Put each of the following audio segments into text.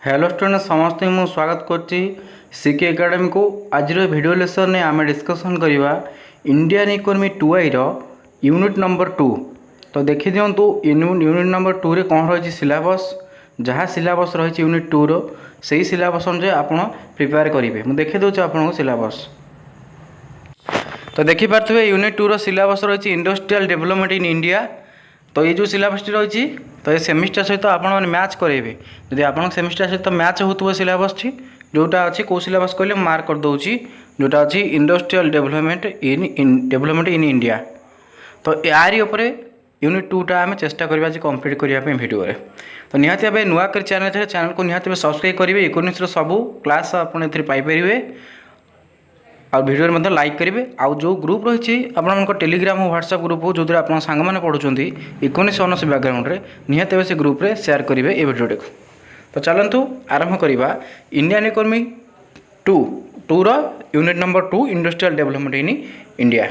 Hello student समस्त मु स्वागत करছি सीके एकेडमी को। आज वीडियो लेसन में आम डिस्कसन करवा Indian economy 2i unit number 2। तो देखी दिंतु यूनिट नंबर 2 रे कौन रही सिलेबस, जहाँ सिलेबस रही यूनिट 2 रो सही सिलेबस अनुसार आप प्रिपेयर करेंगे। मुझे देखी दूसरे आपको सिलेबस। तो देखिपे यूनिट 2 रो सिलेबस रही इंडस्ट्रियल डेवलपमेंट इन इंडिया। तो ये जो सिलेबस रही तो ये सेमिस्टर सहित आप मैच करेंगे। जदि आप सेमिस्टर सहित मैच हो सिलेबस जोटा अच्छी कौ सिलेबस कहले मार्क कर दूसरी जोटा अच्छी इंडस्ट्रियल डेवलपमेंट इन इंडिया। तो यारी उपर यूनिट 2टा आम चेष्टा करवा कंप्लीट करने भिडियो। तो निहाती भाई नुआ कर चैनल को निहाती सब्सक्राइब करेंगे। इकोनॉमिक्स सबू क्लास आपड़ पाइपर और वीडियो में लाइक करेंगे। आउ जो ग्रुप रही आप टेलीग्राम और व्हाट्सएप ग्रुप हो जो आप सांग मैंने पढ़ुंट इकोनॉमिक्स ऑनर्स बैकग्राउंड रे निहाती से ग्रुप रे शेयर करेंगे ये वीडियो को। तो चलतु आरंभ करवा इंडियन इकोनॉमी 2 रो unit number 2 industrial development in India.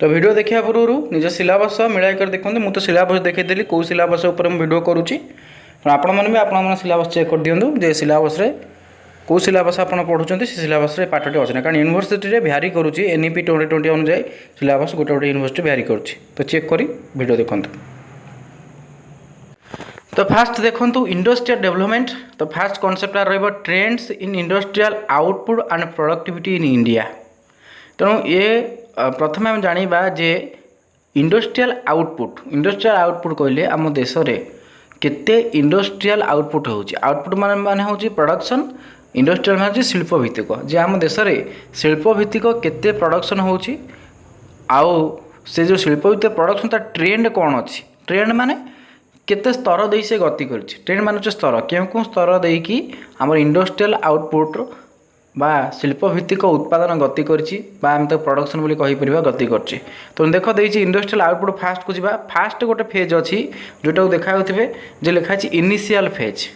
तो वीडियो देखा पूर्व निज सिलेबस मिलाई कर देखते। मुझे सिलेबस देखीदेली कौ सिलेबस वीडियो करुँची। आपण मैंने भी आप सिलेबस चेक कर दिंतु जे सिलेबस कौ सिलेबस आप पढ़ुं से सिलेबस पाठटी अच्छे कारण यूनिवर्सिटी भ्यारी करुँची एनईपी 2020 अनुसार सिलेबस गोटे गोटे यूनिवर्सिटी भ्यारी करुँची। तो चेक करी वीडियो देखूँ। तो फास्ट देखो इंडस्ट्रियल डेवलपमेंट। तो फास्ट कॉन्सेप्ट रही trends in industrial output and productivity in India. तेणु ये प्रथम आम जाना जे इंडस्ट्रियल आउटपुट कहले आम देश में केते इंडस्ट्रियल आउटपुट होउची। आउटपुट माने होउची प्रोडक्शन। इंडस्ट्रियल माने शिल्प भित्तिक जे आम देश में शिल्प भित्तिक केते प्रोडक्शन होउची आउ से जो शिल्प भित्तिक प्रोडक्शन ता ट्रेंड कौन अच्छी। ट्रेंड माने केते स्तर दे से गति करछि। ट्रेंड माने स्तर क्यों स्तर दे कि आम इंडस्ट्रियल आउटपुट बा शिल्प भित्तिक उत्पादन गति करछि बा हम तो प्रोडक्शन बोली कहि परिबा गति करछि। तो देखो देछि इंडस्ट्रियल आउटपुट फास्ट को जिबा। फास्ट गोटे फेज अछि जोटा को देखा होथिबे जे लिखा अछि इनिशियल फेज।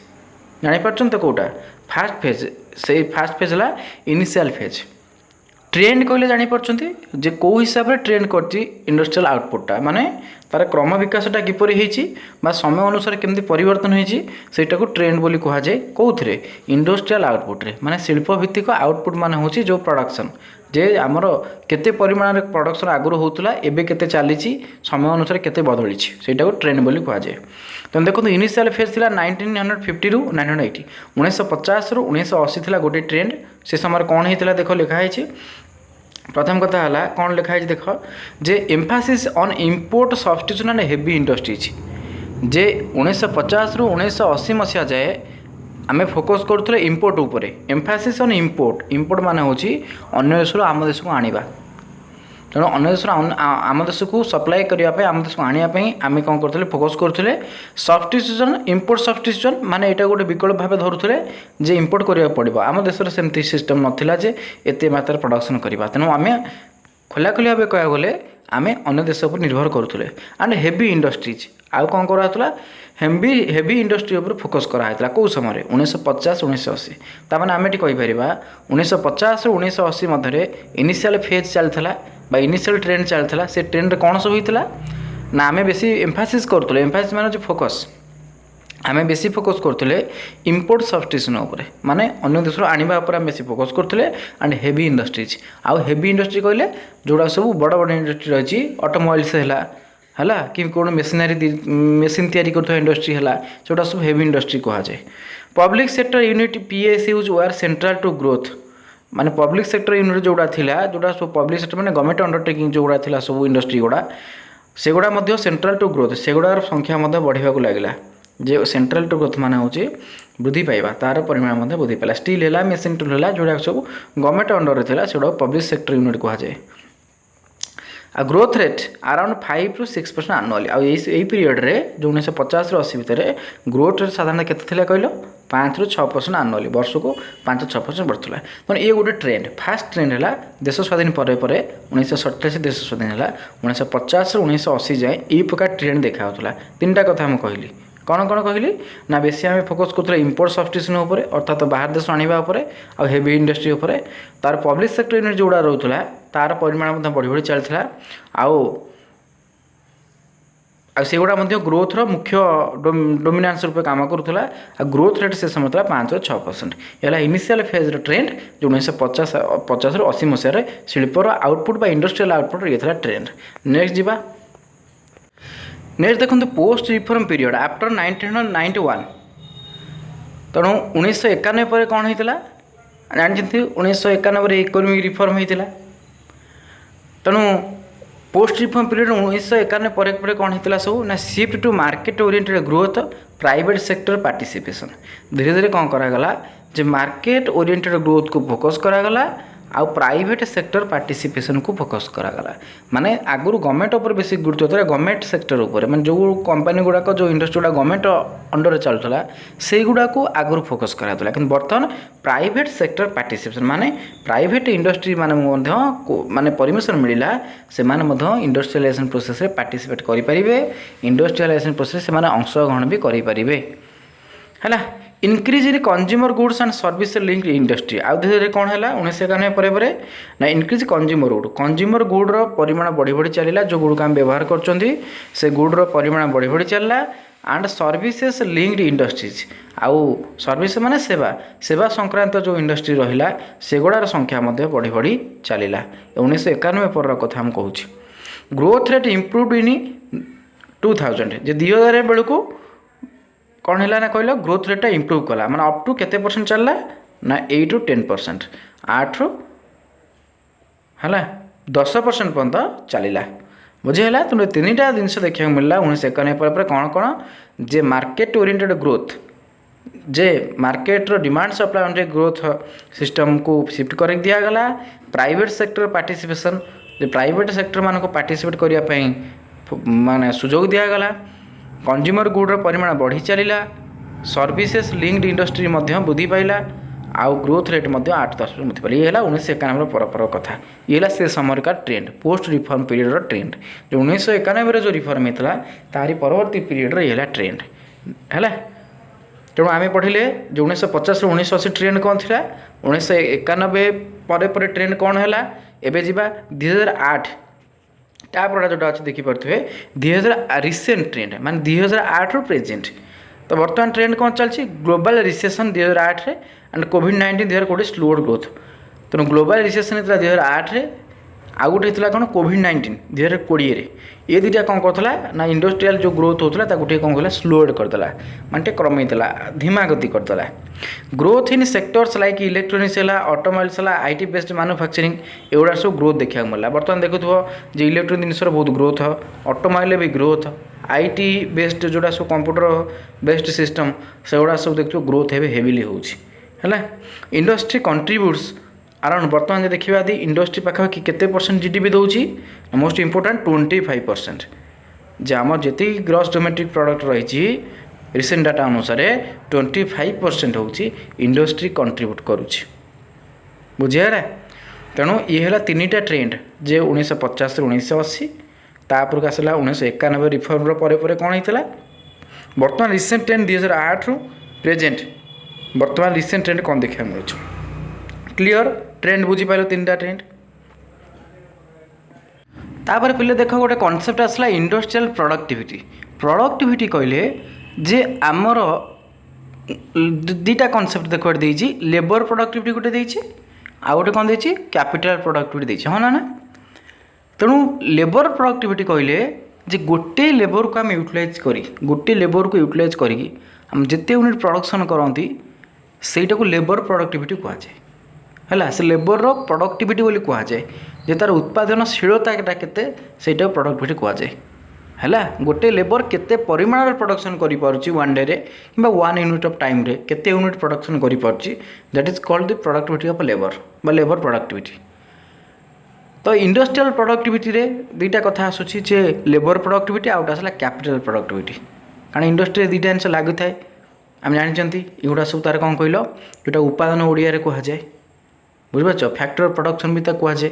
जानि परछन तो कोटा फास्ट फेज से फास्ट फेज ला इनिशियल फेज। ट्रेंड कहले जानि परछंती जे को हिसाब रे ट्रेंड करछि इंडस्ट्रियल आउटपुटटा माने तार क्रम विकासटा किपरि हेछि बा समय अनुसार केमती परिवर्तन होइछि सेटा को ट्रेंड बोली कहा जाए। कोउथरे इंडस्ट्रियल आउटपुट रे माने शिल्प भित्तिक आउटपुट माने होछि जो प्रोडक्शन जे आमर केते परिमाण रे प्रोडक्शन आगुर होतला एबे केते चलीछि समय अनुसार केते बदलिछि सेटा को ट्रेंड बोली कहा जाए। तो देखो इनिशियल फेज थिला 1950 रु 1980 1950 रु 1980 थिला गोटे ट्रेंड। से समय कौन हेतिला देखो लिखा है। प्रथम कथा है कौन लिखाई देख जे emphasis on import substitution and heavy industries जे 1950 रु 1980 मसीहा जाए आम फोकस करुले इंपोर्ट उपरे। एम्फासिस ऑन इंपोर्ट माने होची अन्य देश आम देश को आनिबा। तेणु अन्य देश आम देश को सप्लाई करने आम देश को आने आम कौन करते फोकस करुले सब्स्टिट्यूशन इंपोर्ट सब्स्टिट्यूशन माने एटा गोटे विकल्प भाव धरुले जे इंपोर्ट करिया पड़िबो। आम देश में सेमती सिस्टम नथिला जे एते मात्रा प्रोडक्शन करबा। तेणु आम खोला खोली भाव कह गले आम अन्य देश पर निर्भर करुले। एंड हेवी इंडस्ट्रीज आउ कौन कराला हेवी इंडस्ट्री उपर फोकस कराइला कौ समय 1950 1980 ताने आम ये कहीपर 1950 रु 1980 मध्य इनिशियल फेज चलता इनिशियल ट्रेंड चलता। से ट्रेंड कौन सब होता ना आम बेसी एम्फासिस करुले। एम्फासिस माने जो फोकस आम बेसी फोकस करुले इंपोर्ट सब्स्टिट्यूशन उपर माने अन्य देश आनिबा उपर आम बेसी फोकस करुले। एंड हेवी इंडस्ट्रीज आउ हेवी इंडस्ट्री कहले जोड़ा सब बड़ बड़ इंडस्ट्री रही ऑटोमोबाइल्स है कि कौन मेसीन तैयारी कर इंडस्ट्री है जोटा सब हेवी इंडस्ट्री कहा जाए। Public sector unit PSU were central to growth माने पब्लिक सेक्टर यूनिट जोड़ा थिला जोड़ा सब पब्लिक सेक्टर माने गवर्नमेंट अंडरटेकिंग जोड़ा थिला सब इंडस्ट्री गुड़ा सेगुड़ा मध्य सेंट्रल टू ग्रोथ सेगुड़ार संख्या मध्य बढ़िया लगिला। जे सेंट्रल टू ग्रोथ माने होची वृद्धि पाइबा तार परिमाण मध्य वृद्धि पाइला। स्टील है मेसीन टूल है जोड़ा सब गवर्नमेंट अंडर थिला सेगुड़ा पब्लिक सेक्टर यूनिट कहा जाए। आ ग्रोथ रेट अराउंड 5 ରୁ 6% आनुअली। आई पीरियड रे जो 1950 ରୁ 80 भितर ग्रोथ रेट साधारण केते कहल 5 ରୁ 6% आनुअली वर्ष को 5-6% बढ़ुला। तो ये गोटे ट्रेंड फास्ट ट्रेंड है देश स्वाधीन पर 1947 देश स्वाधीन है 1950 ରୁ 1980 जाए यही प्रकार ट्रेंड देखा होता। 3टा कथा मुझे कहली कौन कौन कहली ना बेसी आम फोकस करुले इंपोर्ट सब्स्टिट्यूशन उपर अर्थात बाहर देश आने आ हेवी इंडस्ट्री उपर तार पब्लिक सेक्टर यूनिट जोड़ा रोला तार परिमाण बढ़ी बढ़ी चलता। आउ आ सेगुड़ा ग्रोथर मुख्य डोमिनान्स रूप काम करूला। आ ग्रोथ रेट से समय था 5-6%। यह इनिशियल फेज ट्रेंड जो 1950 मसीह शिल्पर आउटपुट बा इंडस्ट्रियल आउटपुट ये था ट्रेंड। नेक्स्ट जी नेक्स्ट देखो पोस्ट रिफॉर्म पीरियड आफ्टर 1991। तेणु 1991 पर कौन होता जानते 1991 इकोनॉमिक रिफॉर्म होता। तेणु पोस्ट रिफॉर्म पीरियड 1991 पर कौन होता सब ना shift to market oriented growth private sector participation. धीरे धीरे कौन करागला जे मार्केट ओरिएंटेड ग्रोथ को फोकस करागला आउ प्राइवेट सेक्टर पार्टिसिपेशन को फोकस करागला। माने आगुरी गवर्नमेंट उपर बेसी गुरुत्व था गवर्नमेंट सेक्टर उपर माने जो कंपनी गुड़ाक जो इंडस्ट्री गुड़ा गवर्नमेंट अंडर चलता से गुड़ा को आगुरी फोकस कराला। कि बर्तमान प्राइवेट सेक्टर पार्टिसिपेशन माने प्राइवेट इंडस्ट्री माने परमिशन मिलला से इंडस्ट्रियलाइजेशन प्रोसेस रे पार्टिसिपेट करि परिबे। इंडस्ट्रियलाइजेशन प्रोसेस से अंशग्रहण भी करि परिबे हैला। Increase in consumer goods and service linked industry आउ धीरे धीरे कौन है 1991 पर ना इनक्रीज कंज्यूमर गुड्र परिमाण बढ़ी बढ़ी चलला। जो गुड़ को आम व्यवहार कर गुड्र परिमाण बढ़ी बढ़ी चलला। एंड सर्विसेस लिंक्ड इंडस्ट्रीज आउ सर्विस माने सेवा संक्रांत जो इंडस्ट्री रहिला सेगुड़ार संख्या बढ़ी बढ़ी चलला। 1991 पर कथा हम कहूँ। ग्रोथ रेट इम्प्रूव्ड इन 2000 जे 2000 बेलू कौन है ना कहल ग्रोथ रेटा इम्प्रूव कला माने अप टू केते परसेंट चलला ना 8-10%। 8 रू है 10% पर्यंत चलला बुझीगला। तुम तीन टा जिन देखा मिलला 1991 पर कौन कौन जे मार्केट ओरिएंटेड ग्रोथ जे मार्केट रो डिमांड सप्लाई अनुसार ग्रोथ सिस्टम को शिफ्ट कर दिगला। प्राइवेट सेक्टर पार्टिसिपेशन जे प्राइवेट सेक्टर मान को पार्टिसिपेट करने माने सुजोग दिगला। कंज्यूमर गुड्र परिमाण बढ़ी चलला। सर्विसेस लिंक्ड इंडस्ट्री वृद्धि पाइला आउ ग्रोथ रेट 8-10% वृद्धि पाइला। ये 1991 पर कथा। ये से समय का trend post reform period trend जो 1991 जो रिफॉर्म होता तारी परवर्ती पीरियड ये ट्रेंड है। तेणु आम पढ़िले जो 1950 1980 ट्रेंड कौन थी 1991 पर ट्रेंड कौन है। एबे जीवा 2008 टापड़ा जोटा अच्छे देखिपे 2000 रिसेंट ट्रेंड माने 2008 प्रेजेंट। तो बर्तमान ट्रेंड कौन चलती global recession 2008 and covid 2020 slowed growth. तेणु ग्लोबल रिसेसन होता 2008 आउ गोटे होता कौन कोविड-19 2020 ये दुटा कौन करता ना इंडस्ट्रियल जो ग्रोथ होता गोटे कौन कहला स्लोड करदेला मानते क्रमईला धीमा गति करदेला। Growth in sectors like electronics है ऑटोमोबाइल्स है आईटी बेस्ड मैन्युफैक्चरिंग एगुड़ा सब ग्रोथ देखा मिलला। बर्तमान देखुव जो इलेक्ट्रोनिक जिनसर बहुत ग्रोथ ऑटोमोबाइल भी ग्रोथ आईटी बेस्ड जोड़ा सब कंप्यूटर बेस्ड सिस्टम से गुड़ा सब देखो ग्रोथ हेविली होगा। इंडस्ट्री कंट्रीब्यूट्स अराउंड बर्तमान देखा यदि इंडस्ट्री पाखापाखि केते परसेंट जीडीपी दूसरी मोस्ट इंपोर्टाट 25%। जे आम जी ग्रॉस डोमेस्टिक प्रोडक्ट रही रिसेंट डाटा अनुसार 25% हूँ इंडस्ट्री कंट्रीब्यूट करुच्ची बुझीगला। तेणु ये है 3टा ट्रेंड जे 1950 1980 तापर आसला 1991 रिफॉर्म पर कौन होता। बर्तमान रिसेंट ट्रेंड 2008 रु प्रेजेंट बर्तमान रिसेंट ट्रेंड कौन देखा मिलूँ क्लियर ट्रेंड बुझीपाल 3टा ट्रेंड। तापर पे देख गोटे कॉन्सेप्ट आसला इंडस्ट्रियल प्रोडक्टिविटी कहले जे आमर 2टा कॉन्सेप्ट देखो देछि लेबर प्रोडक्टिविटी गोटे देछि आ गोटे कौन देछि कैपिटल प्रोडक्टिविटी देछि हाँ ना। तेणु लेबर प्रोडक्टिविटी कहले जे गोटे लेबर को आम यूटिलाइज करी गोटे लेबर को यूटिलाइज करी हम जिते यूनिट प्रोडक्शन करती सेटा को लेबर प्रोडक्टिविटी कहुए है। से लेबर प्रोडक्टिविटी बोली कहुए जे तार उत्पादनशीलता केते सेटा प्रोडक्टिविटी कहुए है। गोटे लेबर केते परिमाण प्रोडक्शन करि पारुची वन डे रे कि 1 यूनिट ऑफ टाइम रे केते यूनिट प्रोडक्शन करि पारुची that is called the productivity of labour बा लेबर प्रोडक्टिविटी। तो इंडस्ट्रियल प्रोडक्टिविटी रे 2टा कथा आसूची जे लेबर प्रोडक्टिविटी आउटा आसला कैपिटल प्रोडक्टिविटी। कारण इंडस्ट्री 2टा जिनिस लागू थाए आम जानते एगुड़ा सब तार कौन कहल जोटा उत्पादन ओडिया कहुए बुझीपार फैक्टर प्रोडक्शन भी कहुए।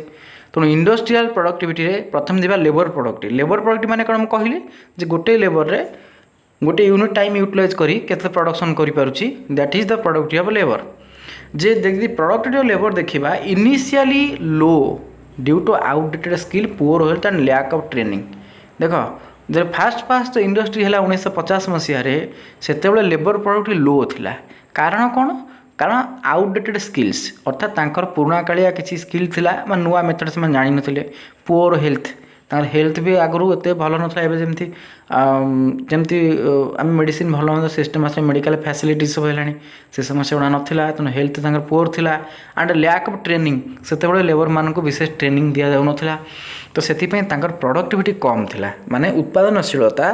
तेणु इंडस्ट्रियल प्रोडक्टिविटी रे प्रथम दिवा लेबर प्रोडक्टिविटी माने कौन कहले जे गोटे लेबर रे गोटे यूनिट टाइम यूटिलाइज करी केते प्रोडक्शन करि पारुची that is the productivity of labour. जे देखि प्रोडक्टिविटी ऑफ लेबर देखिबा initially low due to outdated skill poor health and lack of training. देख जे फास्ट फास्ट इंडस्ट्री है 1950 मसीह से लेबर प्रोडक्ट लो थिला कारण कौन कारण आउटडेटेड स्किल्स अर्थात तांकर पुराणा कालिया किसी स्किल थिला नुआ मेथड से जानी नथिले पुअर हेल्थ तार हेल्थ भी आगु एत भल नाला जमी जमी आम मेडिसिन भल मत सिस्टम आस मेडिकल फैसिलिटी सब है से समस्या गुड़ा नाला तेणु हेल्थ तांकर पुअर थिला एंड लैक ऑफ ट्रेनिंग से लेबर मान को विशेष ट्रेनिंग दि जाऊ नाला तो से प्रोडक्टिविटी कम थिला माने उत्पादनशीलता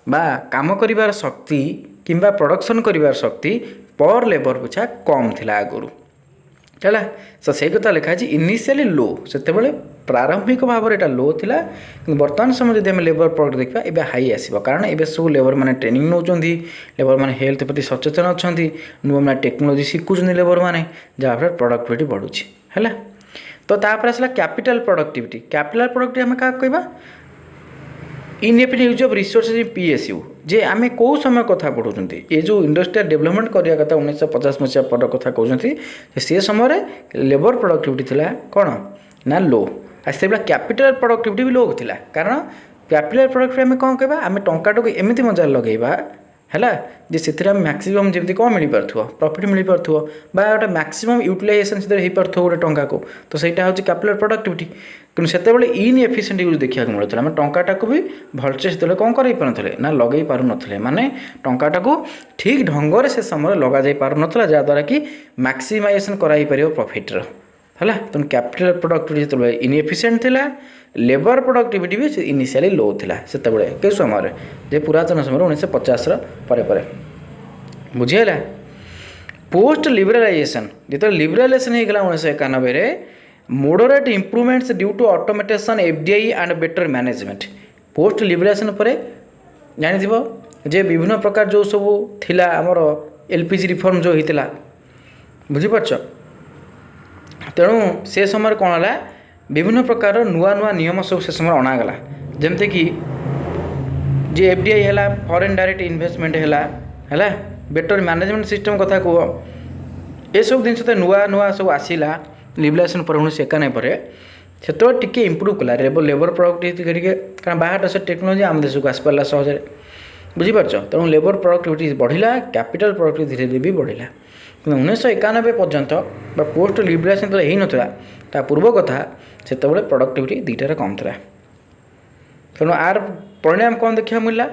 बा काम करिवार शक्ति किंबा प्रोडक्शन करिवार शक्ति पर लेबर पिछा कम थिला आगुरी है तो से कथा लिखा है इनिशियली लो से प्रारंभिक भाव में लो थिला बर्तमान समय जब लेबर प्रोडक्ट देखा ये हाई आसो कारण ये सब लेबर मैंने ट्रेनिंग नौ लेबर मैंने हेल्थ प्रति सचेतन अच्छा नुआ मैंने टेक्नोलोजी शिखुं लेबर मैंने जहाँफल प्रोडक्टिविटी बढ़ुची है तो तापर आसला कैपिटल प्रोडक्टिविटी आम क्या कहवा inefficient use of resources in PSU जे आम कौ समय कथा पढ़ुं ये जो इंडस्ट्रियल डेवलपमेंट करने कथा 1950 मसीहा पर कथा कहते से समय लेबर प्रोडक्टिविटी थिला कौन ना लो से कैपिटल प्रोडक्टिविटी भी लो थिला कारण कैपिटल प्रोडक्टिविटी आम कौन कहवा आम टाटा को एमती मजा लगेगा है जे मैक्सिमम जमी कौन मिल पार प्रॉफिट मिल पार गोटे मैक्सिमम यूटिलाइजेशन से हो पार गोटे टंका को तो सहीटा हूँ कैपिटल प्रोडक्टिविटी कि से इनएफिशिएंट यूज देखा मिलता आम टाटा को भी भलसे से कौन कर पारे ना लगे पार ना माने टाटा को ठीक ढंग से समय लग जा पार ना जहाँद्वारा कि मैक्सिमाइजेशन कराई पार प्रॉफिटर है तेणु कैपिटल प्रोडक्टिविटी जो इनएफिशिएंट थिला लेबर प्रोडक्टिविटी भी इनिशियली लो थिला से के समय जे पुरातन समय 1950 पर बुझीगला पोस्ट लिबरालाइजेशन जो लिबरालाइजेशन होगा 1991 moderate improvements due to automation FDI and better management post liberalisation पर जानी जे विभिन्न प्रकार जो सब थिला आमर एलपीजी रिफॉर्म जो होता बुझीपार तेणु से समय कौन है विभिन्न प्रकार नुआ नुआ नियम सब से समय अणागला जमती कि जे एफडीआई है फॉरेन डायरेक्ट इन्वेस्टमेंट है बेटर मैनेजमेंट सिस्टम कथा कह ये सब जिन नुआ नुआ सब आसला लिबरेशन पर 1991 पर से टी इम्प्रूव कला लेबर प्रोडक्टिविटी कारण बाहर से टेक्नोलोजी आम देश को आसपारा सहज बुझीपार तेणु लेबर प्रोडक्टिविटी बढ़ला कैपिटल प्रोडक्टिविटी धीरे धीरे भी बढ़ला कि 1991 पर्यंत पोस्ट लिबरेशन हो नाला पूर्व कथा से प्रोडक्टिविटी दुईटार कम था तेणु आर परिणाम कौन देखा मिलला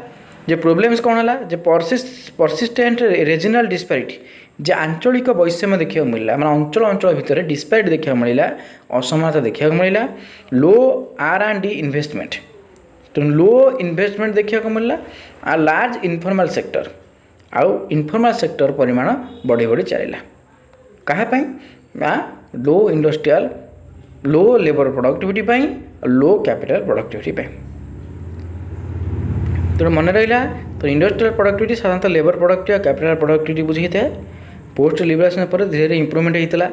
जे प्रोब्लेम्स कौन है जे परसिस्टेंट रीजनल डिस्पारिटी जे आंचलिक वैषम्य देखा मिलला मैं अंचल अंचल भितर डिस्पारिटी देखा मिलला असमानता देखा मिलला लो R&D इन्वेस्टमेंट तेणु लो इन्वेस्टमेंट देखा मिलला आ लार्ज इनफॉर्मल सेक्टर आउ इनफॉर्मल सेक्टर परिमाण बढ़ी बढ़ी चलला कहाँपाई लो इंडस्ट्रियल लो labour productivity low capital productivity तेणु मन रहा तो इंडस्ट्रियल प्रोडक्टिविटी साधारणत लेबर प्रोडक्टिविटी और कैपिटल प्रोडक्टिविटी बुझी था पोस्ट लिबरेशन पर धीरे धीरे इम्प्रूवमेंट होता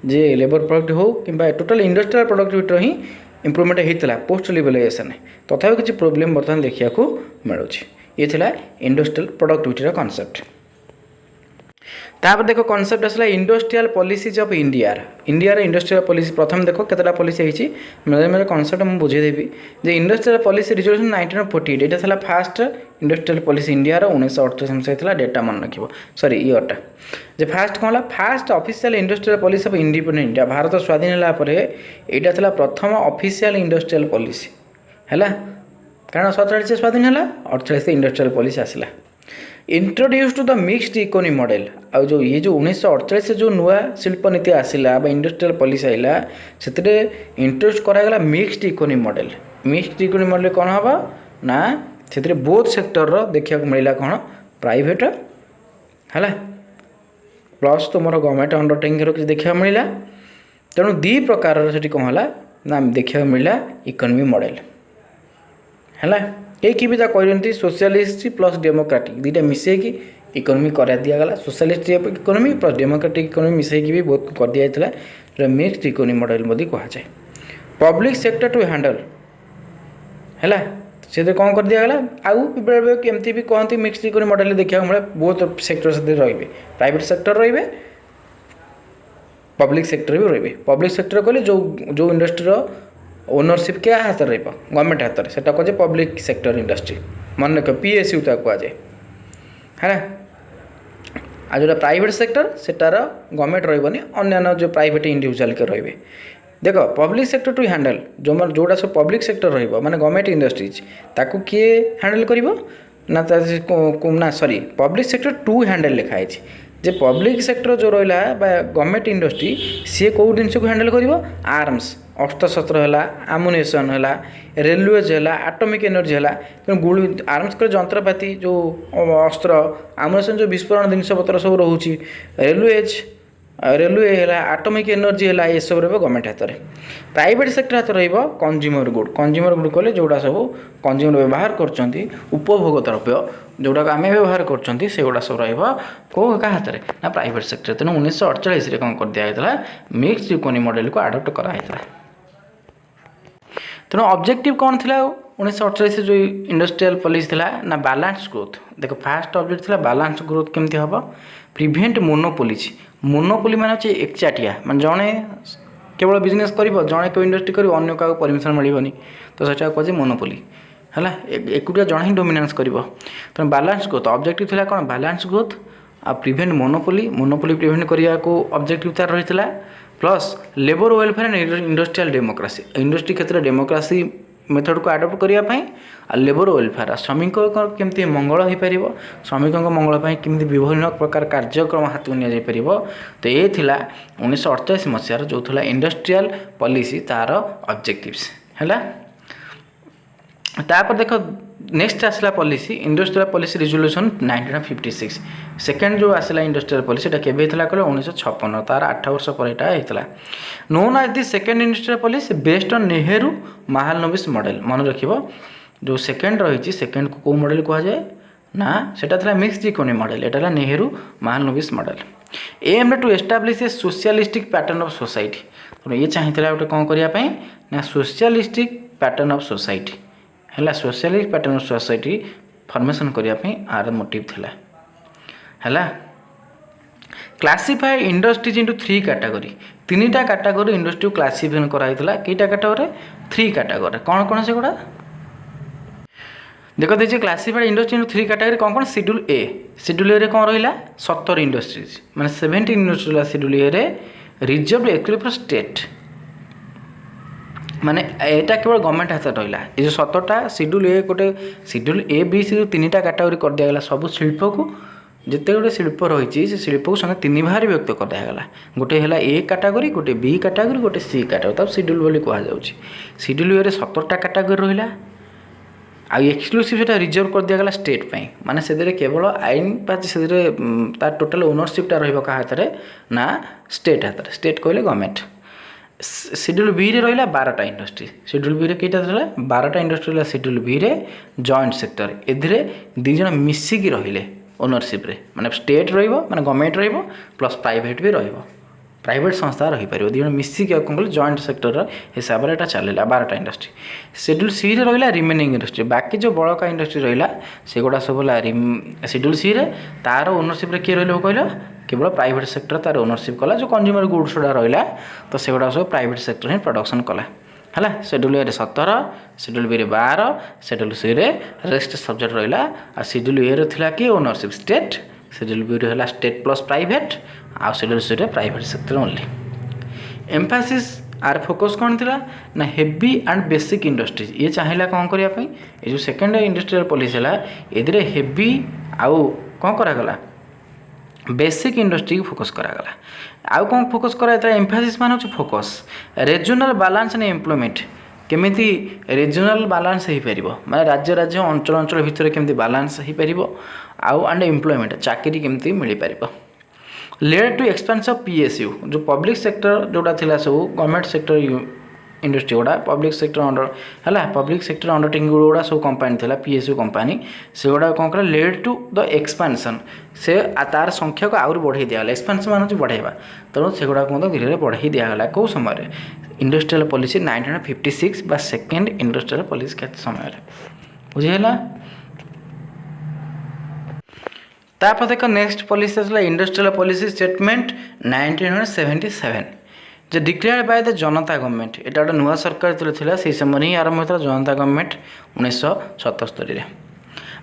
जे लेबर प्रोडक्ट हो कि टोटल इंडस्ट्रियल प्रोडक्टिविटी ही इम्प्रूवमेंट होता पोस्ट लिबरालाइजेशन तथा किसी प्रोब्लेम बर्तमान देखा मिलूँ ये थिला इंडस्ट्रियल प्रोडक्टिविटी कॉन्सेप्ट तापर देखो कॉन्सेप्ट आसला industrial policies of India industrial policy प्रथम देखो केतटा पॉलिसी होती मेरे कॉन्सेप्ट मुझे बुझेदेवी जे इंडस्ट्रियल पॉलिसी रिजोल्यूशन 1948 यहाँ था फास्ट इंडस्ट्रियल पॉलिसी इंडिया 1948 मसीहा डेटा मन रखिए सॉरी ईयरटा जे फास्ट कौन fast official industrial policy of independent India Bharat स्वाधीन होगापर यहाँ था प्रथम ऑफिशियल इंडस्ट्रियल पॉलिसी है कारण 47 स्वाधीन है 48 इंडस्ट्रियल पॉलिसी आसला introduce to the mixed economy model आ जो ये जो 1948 से जो नुआ शिल्प नीति आसला इंडस्ट्रियल पॉलिसी आइला से इंट्रोड्यूस करागला मिक्सड इकोनॉमी मॉडल कौन हम ना से बोथ सेक्टर देखा मिलला कौन प्राइवेट है प्लस तुम गवर्नमेंट अंडरटेकिंग किसी देखा मिलला तेणु दी प्रकार से कौन है ना देखा मिलला इकोनॉमी मॉडल है कई भी कहते सोशलिस्ट प्लस डेमोक्रेटिक दुईटा मिसेकी इकोनॉमी करा दिगला socialist economy plus democratic economy मिसेकी भी बहुत कर दिया जो मिक्सड इकोनॉमी मॉडल कहुए पब्लिक सेक्टर टू हैंडल है से कौन कर दिगला आउ बेले बेले केमती भी कहते मिक्सड इकोनॉमी मॉडल देखा मिले बहुत सेक्टर से रे प्राइवेट सेक्टर रे पब्लिक सेक्टर भी रे पब्लिक सेक्टर कहले जो इंडस्ट्री ओनरशिप क्या हाथ में गवर्नमेंट हाथ में, सेटा कहे पब्लिक सेक्टर इंडस्ट्री, मन रख PSU कहुए है। आ जो प्राइवेट सेक्टर सेटार गवर्नमेंट रही अन्य जो प्राइवेट इंडिविजुअल के रे। देख पब्लिक सेक्टर टू हैंडल जो जोड़ा सब पब्लिक सेक्टर माने गवर्नमेंट इंडस्ट्रीज ताकू किए हैंडल करिवो ना sorry public sector to handle लिखाई जे पब्लिक सेक्टर जो रहा गवर्नमेंट इंडस्ट्री सी कौ जिन को हैंडल कर आर्म्स अस्त्रशस्त्र है, आमुनेसन है, रेलवेज है, आटमिक एनर्जी है, तेणु गुଳି आर्म्स कर जंत्रपाति जो अस्त्र आमुनेसन जो विस्फोरण जिनपतर सब रोचे रेलवे है, आटमिक एनर्जी है, ये सब गवर्नमेंट हाथ में। प्राइवेट सेक्टर हाथ कंज्यूमर गुड कहले जोड़ा सब कंज्यूमर व्यवहार कर उपभोग द्रव्य जोड़ा आम व्यवहार कर सब रो हाथ में ना प्राइवेट सेक्टर। तेणु 1948 कौन कर दिया मिक्स्ड इकोनॉमी मॉडल को आडप्ट कराई। तेणु ऑब्जेक्टिव कौन थी 1948 जो इंडस्ट्रियल पॉलिसी थिला ना बैलेंस ग्रोथ। देखो फास्ट ऑब्जेक्ट थिला बैलेंस ग्रोथ केमती हम प्रिवेंट मोनोपोलीज। मोनोपोली मान होचे एकचाटिया मान जड़े केवल बिजनेस कर जड़े को इंडस्ट्री कर अन्य क्या परमिशन मिलनी तो सेटा कहे मोनोपोली है एकुटिया जड़े ही डोमिनेंस कर। तेणु बैलेंस ग्रोथ ऑब्जेक्टिव थिला कौन बैलेंस ग्रोथ आ प्रिवेंट मोनोपोली प्रिवेंट करने को ऑब्जेक्टिव तार रही है। Plus labour welfare and industrial democracy industry क्षेत्र डेमोक्रेसी मेथड को आडप्ट करने लेबर वेलफेयर श्रमिक केमती मंगल हो पार श्रमिकों मंगल केमती विभिन्न प्रकार कार्यक्रम हाथ में नि तो ये थिला 1948 मसीहार जो थिला इंडस्ट्रियल पॉलिसी तार ऑब्जेक्टिव्स है। तापर देख नेक्स्ट आसला policy industrial policy resolution 1956 second जो आसला इंडस्ट्रियल पॉलिसी के कहले 1956 तार 8 वर्ष पर यहाँ known as the second industrial policy based on Nehru Mahalanobis model. मन रखिबो जो सेकेंड रही सेकेंड को मॉडल कहा जाए ना सेटा था मिक्स्ड इकोनॉमी मॉडल एटा Nehru Mahalanobis model. Aim to establish a socialistic pattern of society. तो ये चाहिए गोटे कौन करने ना सोशलिस्टिक पैटर्न ऑफ सोसाइटी है socialist pattern of society formation करने आर मोटिव थिला है। क्लासीफाई इंडस्ट्रीज इंटू 3 कैटेगरी 3टा कैटेगरी इंडस्ट्री क्लासीफाई कराइला कईटा कैटेगरी 3 कैटेगरी कौन कौन से गुड़ा देख देखिए क्लासीफाइड इंडस्ट्री इंटू 3 कैटेगरी कौन कौन शेड्यूल ए रे कौन रहा 70 इंडस्ट्रीज माने 70 इंडस्ट्री शेड्यूल ए रे रिजर्व एक्चुअली फॉर स्टेट माने एटा केवल गवर्नमेंट हाथ रहा ये जो 70टा शेड्यूल ए गोटे शेड्यूल ए बी सी 3टा कैटेगरी कर दिया सब शिल्प को जिते गोटे शिल्प रही से शिल्प को संगे 3 भाग व्यक्त कर दिगला गोटे है ए कैटेगरी गोटे बी कैटेगरी गोटे सी कैटेगरी तब शेड्यूल बोली कहुँ शेड्यूल ए 70टा कैटेगरी रहा आ एक्सक्लूसिव से रिजर्व कर दिगला स्टेट पाई माने से केवल आईन पाच से टोटाल ओनरशिपटा रहा हाथ में ना स्टेट हाथ में स्टेट कहले गवर्नमेंट। शेड्यूल बी रे रहा 12टा इंडस्ट्री शेड्यूल बी रे कईटा रहा 12टा इंडस्ट्री रहा शेड्यूल बी रे जॉइंट सेक्टर एधिरे 2 जन मिसिकी रहिले ओनरशिप रे माने स्टेट रहिबो माने गवर्नमेंट रहिबो प्लस प्राइवेट भी रहिबो प्राइवेट संस्था रही पार 2 जन मिसिकी कौन कहले जॉइंट सेक्टर हिसाब से यहाँ चलला 12टा इंडस्ट्री। शेड्यूल सी रे रहा रिमेनिंग इंडस्ट्री बाकी जो बड़का इंडस्ट्री रहा से गुड़ा सब शेड्यूल सी रे तार ओनरशिप रे किए रहा कहल केवल प्राइवेट सेक्टर तार ओनरशिप कला जो कंज्यूमर गुड्स गुड़ा रहा तो से गुड़ा सब प्राइवेट सेक्टर ही प्रोडक्शन कला है। Schedule A 17 schedule B 12 schedule C रे रेस्ट सब्जेक्ट रहा शेड्यूल ए रे कि ओनरशिप स्टेट शेड्यूल बी रे स्टेट प्लस प्राइवेट आ शेड्यूल सी रे private sector only. Emphasis or focus कौन थिला ना हेवी एंड बेसिक इंडस्ट्रीज ये चाहिए कौन करने ये जो सेकेंड इंडस्ट्रियल पॉलिसी है ये हेवी आउ कौन करागला बेसिक इंडस्ट्री को फोकस करागला आउ कौन फोकस कराइला एम्फासिस मान हो focus regional balance and employment केमिति रिजनल बैलेंस हो पार माने राज्य राज्य अंचल अंचल भितर केमिति बैलेंस हो पार आउ एंड एम्प्लॉयमेंट चाकरी केमिति मिल पार। Led to expanse of PSU जो पब्लिक सेक्टर जोड़ा थिला सब गवर्नमेंट सेक्टर इंडस्ट्री गुड़ा पब्लिक सेक्टर अंडर है पब्लिक सेक्टर अंडरटेकिंग गुड़ा सब कंपानी थिला PSU कंपानी से गुड़ा कौन कर लेड टू द एक्सपेंशन से तार संख्या को आउर बढ़ाई दिगला एक्सपेंशन मान बढ़ाइबा तेणु से गुड़ा कौन धीरे धीरे बढ़ाई दिगला कौ समय इंडस्ट्रियल पॉलिसी 1956 बा सेकेंड इंडस्ट्रियल पॉलिसी के समय बुझेला। तापर देख नेक्स्ट पॉलिसी आसला इंडस्ट्रियल पॉलिसी स्टेटमेंट 1977 ଯେ ଡିକ୍ଲେୟାର୍ଡ ବାଇ ଦ ଜନତା ଗଭର୍ଣ୍ଣମେଣ୍ଟ ଏଇଟା ଗୋଟେ ନୂଆ ସରକାର ଯେତେବେଳେ ଥିଲା ସେହି ସମୟରେ ହିଁ ଆରମ୍ଭ ହୋଇଥିଲା ଜନତା ଗଭର୍ଣ୍ଣମେଣ୍ଟ 1977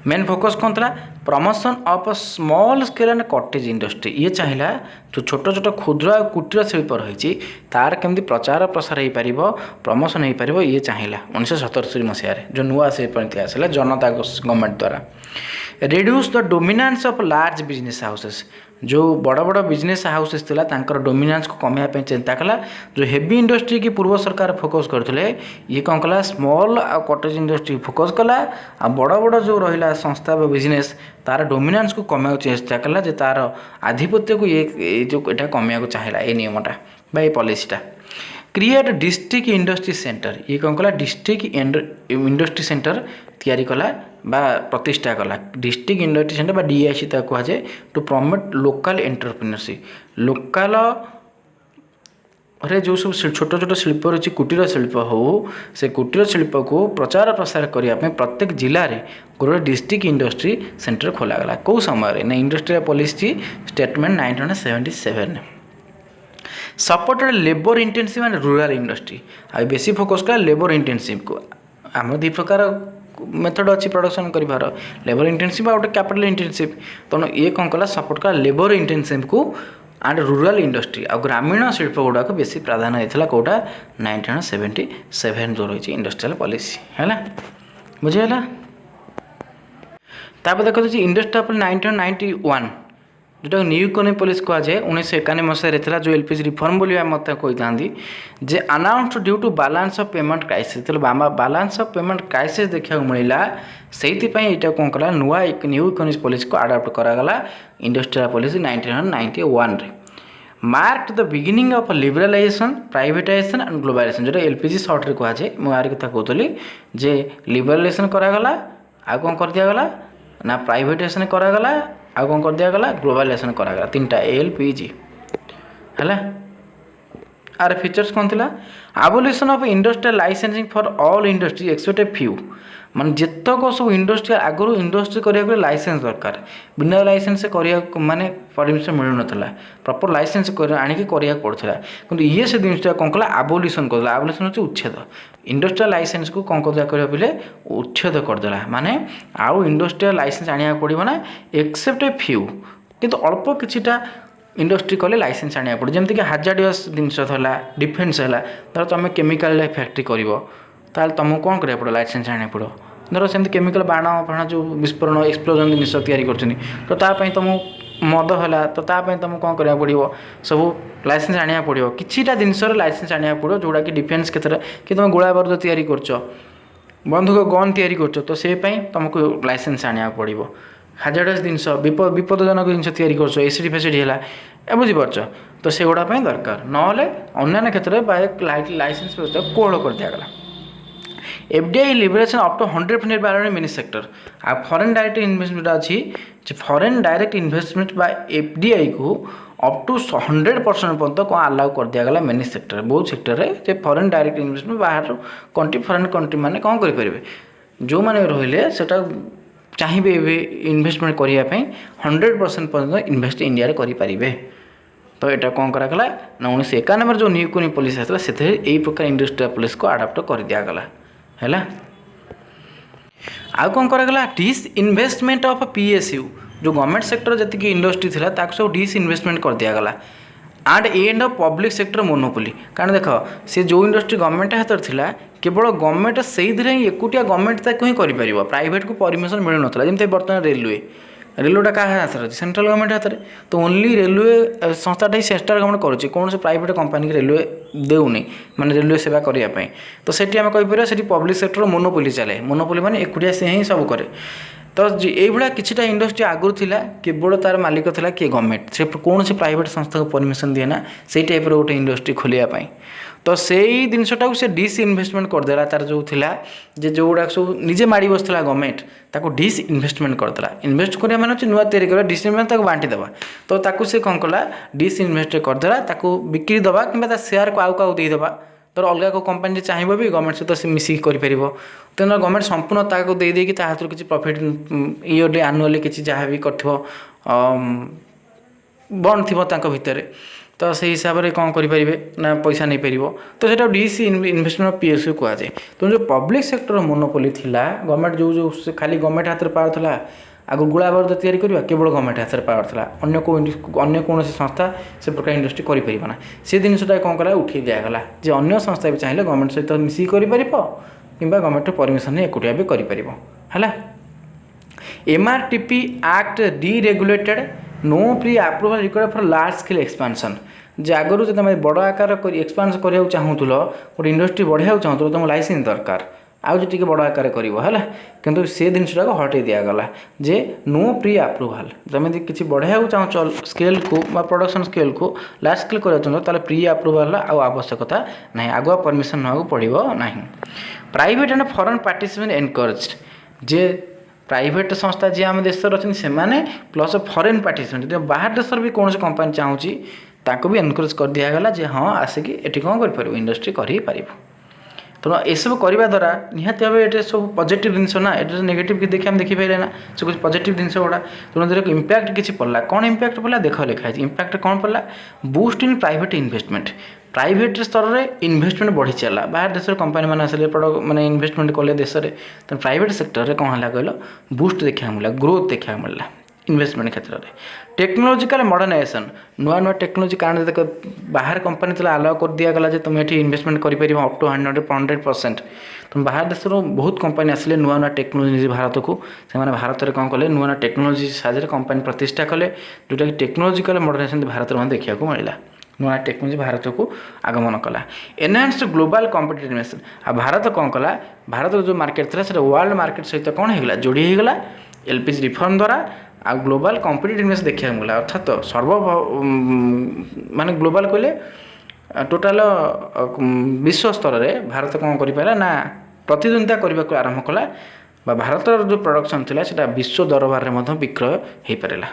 मेन फोकस कौन था promotion of a small scale and cottage industry ये चाहिए जो छोट छोट क्षुद्र और कुटीर शिल्प रही तार केमती प्रचार प्रसार हो पार प्रमोशन हो पार ये चाहिए 1977 मसीह जो नुआ शिल्प नीति आसला जनता गवर्नमेंट द्वारा reduce the dominance of large business houses जो बड़ बड़ बिजनेस हाउसेस थिला तांकर डोमिनेंस को कमाया चिंता कला जो हेवी इंडस्ट्री की पूर्व सरकार फोकस करते ये कौन कला स्मॉल आ कटेज इंडस्ट्री फोकस कला आ बड़ बड़ जो रहा संस्था बिजनेस तार डोमिनेंस को कमाया चेष्टा कला जे तार आधिपत्य को ये जो यहाँ कमाया चाहिए ये नियमटा बा पॉलिसीटा क्रिएट डिस्ट्रिक्ट इंडस्ट्री सेंटर ये कौन कला डिस्ट्रिक्ट इंडस्ट्री सेंटर तैयारी कला बा प्रतिष्ठा कला डिस्ट्रिक्ट इंडस्ट्री सेंटर बा डीआईसी कह जाए to promote local entrepreneurship local रे जो सब छोट छोट शिल्प रही कुटीर शिल्प हो से कुटीर शिल्प को प्रचार प्रसार करने प्रत्येक जिले में गोटे डिस्ट्रिक्ट इंडस्ट्री सेंटर खोलागला कौ समय ना industrial policy statement 1977 supported labour intensive and rural industry आ बेसी फोकस करा लेबर इंटेंसिव को आम दु प्रकार मेथड अच्छी प्रोडक्शन कर लेबर इंटेंसिव आ कैपिटल इंटेंसिव तेणु ये कौन कला सपोर्ट कला लेबर इंटेंसिव को एंड रूरल इंडस्ट्री आ ग्रामीण शिल्प गुड़ाक बेसी प्राधान्य होता कौटा 1977 जो रही इंडस्ट्रियल पॉलिसी है बुझीगला तापर देखो इंडस्ट्रियल 1991 जोटा न्यू इकोनॉमी पॉलिसी कह जाए 1991 मसीह जो एलपीजी रिफॉर्म बोलिया मत कही जे announce due to balance of payment crisis balance of payment crisis देखा मिलला से यहाँ कौन कला नुआ न्यू इकोनॉमी पॉलिसी को अडॉप्ट करागला इंडस्ट्रियल पॉलिसी 1991 रे mark the beginning of liberalisation privatisation and globalisation जो एलपीजी सर्ट रे कह जाए मुझे कथा कहूली जे लिबरलाइजेशन करागला आ कौन कर दिगला ना प्राइवेटाइजेशन करागला आ कौन कर दिगला ग्लोबलाइजेशन करागला तीनटा एलपीजी है आर फीचर्स कौन थी abolition of industrial licensing for all industry except a few मान जितक सब इंडस्ट्री आगु इंडस्ट्री करने लाइसेंस दरकार बिना लाइसेंस कर माने परमिशन मिलू ना प्रॉपर लाइसेंस आणिक कराया पड़ता कि ये से जिनटा कौन कला एबोलिशन करदेला एबोलिशन होची उच्छेद इंडस्ट्रियल लाइसेंस को कौन कर बोले उच्छेद करदेला माने आउ इंडस्ट्रियल लाइसेंस आनिया पड़ो ना एक्सेप्ट ए फ्यू किंतु अल्प किछिटा इंडस्ट्री कले लाइसेंस आनिया पड़ो जमती कि हाजार्डियस जिनस डिफेन्स है धर तुम केमिकल फैक्ट्री कर तुमको कौन करा पड़ो लाइसेंस आनिया पड़ो धर से केमिकल बाण फाण जो विस्फोरण एक्सप्लोजन जिन तैयारी तो तापाई तुम मद है तो तापाई तुमको कौन करा पड़ो सब लाइसेंस आनिया पड़ो किछिटा जिनस लाइसेंस आनिया पड़ो जोड़ा कि डिफेन्स क्षेत्र कि तुम गोला बारूद तैयारी कर बंधुक गन तैयारी कर तो से तुमको लाइसेंस आनिया पड़ो हाजार्डस जिनस विपदजनक जिन तैयारी कर एसिड फेसिड है बुझीपार तो से गुड़ाप दरकार ना अन्य क्षेत्र में लाइसेंस व्यवस्था कोहल कर दिगला FDI liberation up to 100% by many sector आ फॉरेन डायरेक्ट इन्वेस्टमेंट अच्छी फॉरेन डायरेक्ट इन्वेस्टमेंट बा एफडीआई को अप टू 100% पर्यंत कौन अलाउ कर दिगला मेनी सेक्टर बहुत सेक्टर में फॉरेन डायरेक्ट इन्वेस्टमेंट बाहर कंट्री फॉरेन कंट्री मैंने कौन करेंगे जो मैंने रहिले सेटा चाहिए इन्वेस्टमेंट करने 100% पर्यंत इन्वेस्ट इंडिया करें तो यहाँ कौन करागला ना 1991 जो न्यू इकोनॉमी पॉलिसी आसला से यही प्रकार इंडस्ट्रियल पॉलिसी को अडॉप्ट कर दिगला है आउ कौन करागला डिस इन्वेस्टमेंट ऑफ पीएसयू जो गवर्नमेंट सेक्टर जी इंडस्ट्री थी सब डिस इन्वेस्टमेंट कर दिगला and end of public sector monopoly कारण देख से जो इंडस्ट्री गवर्नमेंट हाथ था केवल गवर्नमेंट से ही एकुटिया गवर्नमेंट ही कर प्राइवेट को परमिशन मिलू ना जमी बर्तमान रेलवेटा क्या हाथ अच्छे सेंट्रल गवर्नमेंट हाथ में तो ओनली रेलवे संस्थाटा ही सेंट्रल गवर्नमेंट करुच्ची कौन से प्राइवेट कंपनी की रेलवे देउनी माने रेलवे सेवा करने तो सेठी आम कहीपर से पब्लिक सेक्टर मोनोपोली चले मोनोपोली माने एकुटिया से ही सब करे तो ये किछिटा इंडस्ट्री आगुरी थिला केवल तार मालिक थिला किए गवर्नमेंट से कौन से प्राइवेट संस्था को परमिशन दिए ना से टाइप गोटे इंडस्ट्री खोलिया तो से जिनटा से डिस इन्वेस्टमेंट करदेला तार जो थिला जे जो गुड़ा सब निजे माड़ी बसला गवर्नमेंट ताको डिस इन्वेस्टमेंट करदेला इन्वेस्ट करिया माने नुआ तैयारी करा डिस इन्वेस्टमेंट बांटी देवा तो ताको से कौन कला डिस इन्वेस्ट करदेला ताको बिक्री दवा कि शेयर को आउ का देदेवा तो अलग को कंपनी चाहिए भी गवर्नमेंट सहित से मिसिक कर तेना गवर्नमेंट संपूर्ण ताको दे देकी ता हाथ किसी प्रॉफिट ईयरली आनुअली किसी जहाँ भी कर बंद थी भितर तो से हिसाब से कौन करेंगे ना पैसा नहीं पार तो सेटा डीसी इन्वेस्टमेंट पीएसयू कहुए। तो जो पब्लिक सेक्टर मोनोपोली थिला गवर्नमेंट जो खाली गवर्नमेंट हाथ में पावर था आगु गुला बारूद तैयारी करवा केवल गवर्नमेंट हाथ में पावर था अन्य कौन संस्था से प्रकार इंडस्ट्री करें से जिनसा कौन कला उठे दिगला जे अन्य संस्था भी चाहिए गवर्नमेंट सहित मिसिक कर कि गवर्नमेंट परमिशन एकुटिया भी कर MRTP Act deregulated no pre-approval required for large scale expansion जे आगु जब तुम बड़ आकार एक्सपांस करने चाहूल गोटे इंडस्ट्री बढ़ाया चाहूल तुम लाइसेंस दरकार आउ टी बड़ आकार कर किंतु से जिनसा हटे दिगला जे नो प्री अप्रूवाल तुम किसी बढ़ाया चाहो स्केल को प्रोडक्शन स्केल को लार्ज स्केल कर प्री अप्रूवाल आवश्यकता ना आगुआ परमिशन ना पड़ो ना। Private and foreign participant encouraged J private संस्था जी आम देश अच्छे से प्लस फॉरेन पार्टिसिपेंट जो बाहर देश भी कौन कंपनी चाहूँगी ताको भी एनकरेज कर दिगला जे हाँ आसिक ये कौन कर इंडस्ट्री कर तो यू करने द्वारा निहती भाव ये सब पॉजिटिव जिनस ना ये नेगेटिव कि देखिए देखिपारे ना सब कुछ पॉजिटिव जिनस गुड़ा तेणु इंपैक्ट किसी पड़ा कौन इंपैक्ट पड़ा देख लिखाई इंपैक्ट कौन पड़ा boost in private investment private स्तर में इन्वेस्टमेंट बढ़ी चला बाहर देश कंपनी मैंने आसे मैंने इन्वेस्टमेंट कले देश में तो प्राइवेट सेक्टर में कौन है कहल बूस्ट देखा मिला ग्रोथ देखा मिला इन्वेस्टमेंट क्षेत्र में। टेक्नोलॉजिकल मॉडर्नाइजेशन नुआ नुआ टेक्नोलॉजी कारण देख बाहर कंपनी चला अलाउ कर दिगला तुम ये इन्वेस्टमेंट कर अप टू 100% तुम बाहर देश बहुत कंपनी आसिले नुआ नुआ टेक्नोलॉजी भारत को से भारत में कौन कले नुआ नुआ टेक्नोलॉजी साहाଯ୍य कंपनी प्रतिष्ठा कले जोटा कि टेक्नोलॉजिकल मॉडर्नाइजेशन भारत में देखा मिला नुआ टेक्नोलॉजी भारत को आगमन कला। एनहांस्ड ग्लोबल कॉम्पिटिटिवनेस आ भारत कौन कला भारत जो मार्केट था वर्ल्ड मार्केट सहित कौन होगा जोड़ी होगा LPG रिफॉर्म द्वारा आ ग्लोबल कॉम्पिटिटिवनेस देखा मिला अर्थात सर्व माने ग्लोबल कहले टोटाल विश्व स्तर में भारत कौन कर ना प्रतिद्वंदिता करने को आरंभ कला भारत जो प्रोडक्शन थिला सेटा विश्व दरबार में विक्रय हो पारा।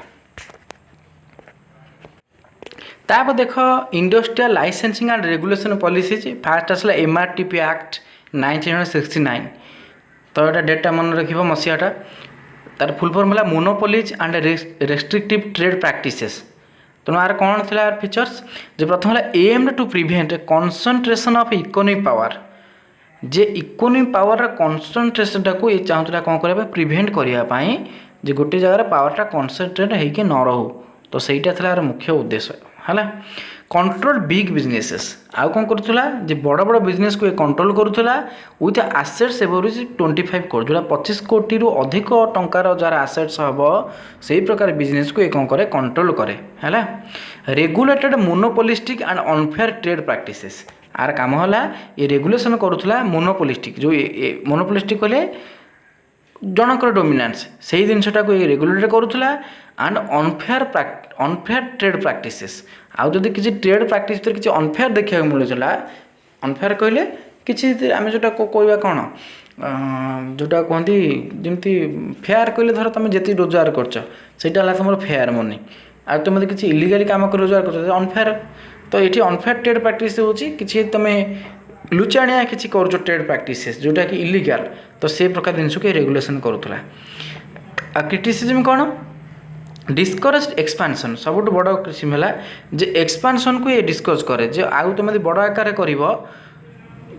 तापर देख industrial licensing and regulation policies fast आसला MRTP Act 1969 तो ये डेटा मन रख मसीहाटा तार फुल फॉर्म है monopolies and restrictive trade practices. तेणु यार कौन थी फीचर्स जो प्रथम है aimed to prevent concentration of economic power जे इकोनॉमिक पावर कनसंट्रेशन टाक ये चाहूला कौन करने प्रिवेंट करने जे गोटे जगह पावरटा कनसंट्रेट होकर न रहू तो सहीटा था यार मुख्य उद्देश्य है। कंट्रोल बिग बिजनेसेस आउ कौन करूला जे बड़ बड़ बिजनेस को कंट्रोल करूला विथ आसेट्स एवरेज 25 करोड़ जोड़ा 25 कोटी रु अधिक टंकार जार आसेट्स हम से प्रकार बिजनेस को कौन करे कंट्रोल करे है। Regulated monopolistic and unfair trade practices are काम है ये रेगुलेशन करूला मोनोपोलिस्टिक जो मोनोपोलिस्टिक कहले जनकर डोमिनेंस से जिनटा को रेगुलेट करूला एंड अनफेयर ट्रेड प्रैक्टिसेस आउ जदि किसी ट्रेड प्रैक्टिस किसी अनफेयर देखा मिलूला अनफेयर कहले किसी आम जोटा कहवा कौन जोटा कहती जमी फेयर कहले धर तुम जी रोजगार कर तुम फेयर मनी आ तुम किसी इलिगाली कम कर रोजगार कर अनफेयर तो ये अनफेयर ट्रेड प्रैक्टिस हो कि तुम लुचाणिया किसी कर ट्रेड प्रैक्टिसेस जोटा कि इलिगाल तो से प्रकार जिनस को रेगुलेशन करूला। क्रिटिसिजम कौन डिस्करेज एक्सपांशन सब बड़ क्रिटिसिजम है जे एक्सपांशन को ये डिस्करेज करे जो आउ तुम बड़ आकार कर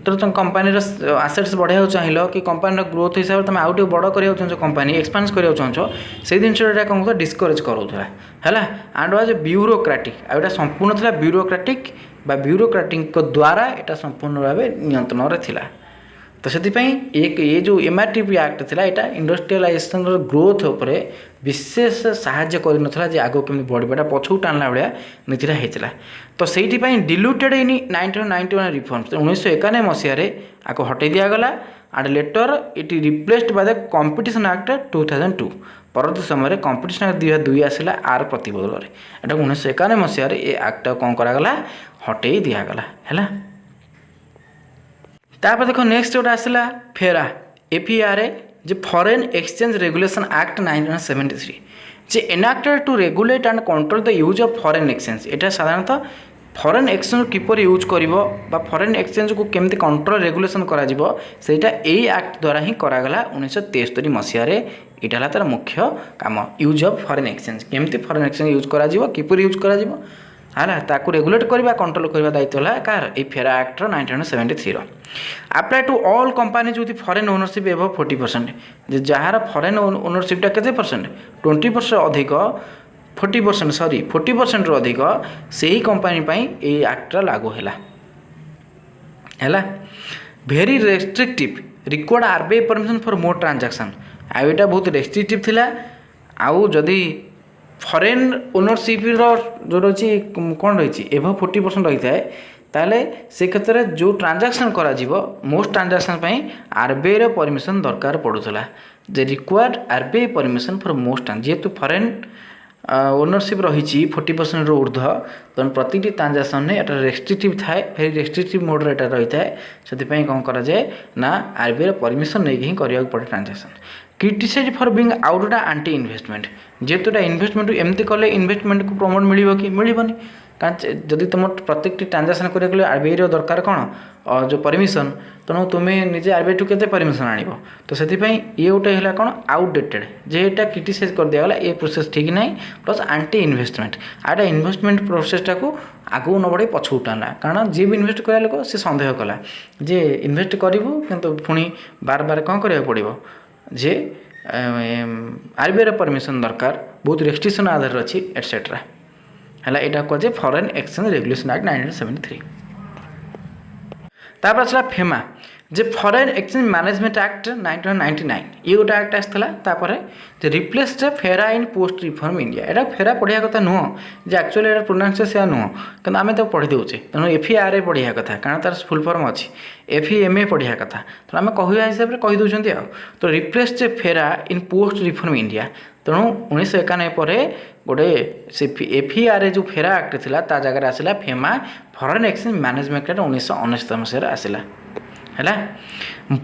तो तुम कंपनी आसेट्स बढ़ाया चाहिए कि कंपनी ग्रोथ हिसाब से तुम आउ टे बड़ कर कंपनी एक्सपांस करने चाहो से जिनसा कौन डिस्करेज करूला है। एंड वाज ब्यूरोक्राटिक आटा संपूर्ण था ब्यूरोक्राटिक ब्यूरोक्राटिक द्वारा यहाँ संपूर्ण भाव नियंत्रण में थिला। तो से एक ये जो MRTP Act थिला यहाँ इंडस्ट्रियलाइजेशन ग्रोथ उपरे विशेष साहाय्य करनथला जे आगो केमि बढ़िबाटा पछू टाणला भाया नीतिटा होता। तो से डिल्यूटेड इन 1991 रिफॉर्म्स 1991 मसीह आपको हटै दिगला and later it replaced by the competition act 2002 परवर्ती समय कॉम्पिटिशन एक्ट 2002 आसला आर प्रतिबदल में 1991 मसीह ये एक्ट कौन करागला हटै दिगला है। तापर देखो नेक्स्ट जोटा आसला फेरा FERA जे फॉरेन एक्सचेंज रेगुलेशन एक्ट 1973 जे enacted to regulate and control the use of foreign exchange एटा साधारणतः फॉरेन एक्सचेंज किपर यूज करिवो बा फॉरेन एक्सचेंज को केमती कंट्रोल रेगुलेशन करा जिवो सेटा एई एक्ट द्वारा ही करागला 1973 मसीह रे एटा हला तार मुख्य काम यूज ऑफ फॉरेन एक्सचेंज केमती फॉरेन एक्सचेंज यूज करा जिवो किपर यूज करा जिवो है ताकू रेगुलेट करवा कंट्रोल करवा दायित्व है कार ये फेरा एक्टर 1973 apply to all companies with foreign ownership above 40% जार फॉरेन ओनरशिपटा केते परसेंट 20% अधिक 40% सॉरी 40% रु अधिक से ही कंपनी ये एक्टा लागू है very restrictive required RBI permission for more transaction आईटा बहुत रेस्ट्रिक्टिव थिला आउ जदि फॉरेन ओनरशिप जो रही कौन रही एभव 40% रही है ताले से क्षेत्र में जो ट्रांजैक्शन करा मोस्ट ट्रांजैक्शन आरबीआई परमिशन दरकार पड़ूला जे required RBI permission for most जेहेतु फॉरेन ओनरशिप रही 40% ऊर्ध तो प्रति ट्रांजैक्शन में एटा रेस्ट्रिक्टिव थाए वेरी रेस्ट्रिक्टिव मोड रे रही है से कौन करा जाए ना आरबीआई परमिशन नहीं ही करने पड़े transaction criticise for being out anti investment जेहेतु इन्वेस्टमेंट एमती कले इन्वेस्टमेंट को प्रमोट मिल कि मिलबनी कारण जदि तुम प्रत्येक टांजाक्शन करें आरबीआई दरकार कौन जो परमिशन तेणु तुम्हें निजे आरबीआई टू के परमिशन आण तो से ये गोटे है कौन आउटडेटेड जे यहाँ क्रिटिसाइज कर दिगला ये प्रोसेस ठीक ना प्लस आंटी इन्वेस्टमेंट आटा इन्वेस्टमेंट प्रोसेसटा को आगू न बढ़े पछू टाना कारण जी भी इन्वेस्ट करा लोक सी सन्देह कला जे इन्वेस्ट करूँ कि पुणी बार बार कौन करा पड़ो जे आरबीआई परमिशन दरकार बहुत रेस्ट्रिक्शन आधार अच्छी एटसेट्रा है यहाँ कहुए फॉरेन एक्सचेंज रेगुलेशन एक्ट 1973 तापर आसला फेमा जे फॉरेन एक्सचेंज मैनेजमेंट एक्ट 1999 ये गोटे एक्ट आसापर रिप्लेस फेरा इन पोस्ट रिफॉर्म इंडिया यहाँ फेरा पढ़िया कथा नुह जे एक्चुअली यहाँ प्रोनाउंसिएशन से नुह कि आम तो पढ़ी दूचे तेणु एफईआरए पढ़िया कथा कारण तार फुल फॉर्म अच्छी एफईएमए पढ़िया कथा तो आम कहवा हिसाब से कहीदे तो रिप्लेस फेरा इन पोस्ट रिफॉर्म इंडिया तेणु 1991 पर गोटे से एफईआरए जो फेरा एक्ट थिला ता जगह आसला FEMA foreign exchange management act 1969 मसीह आसला है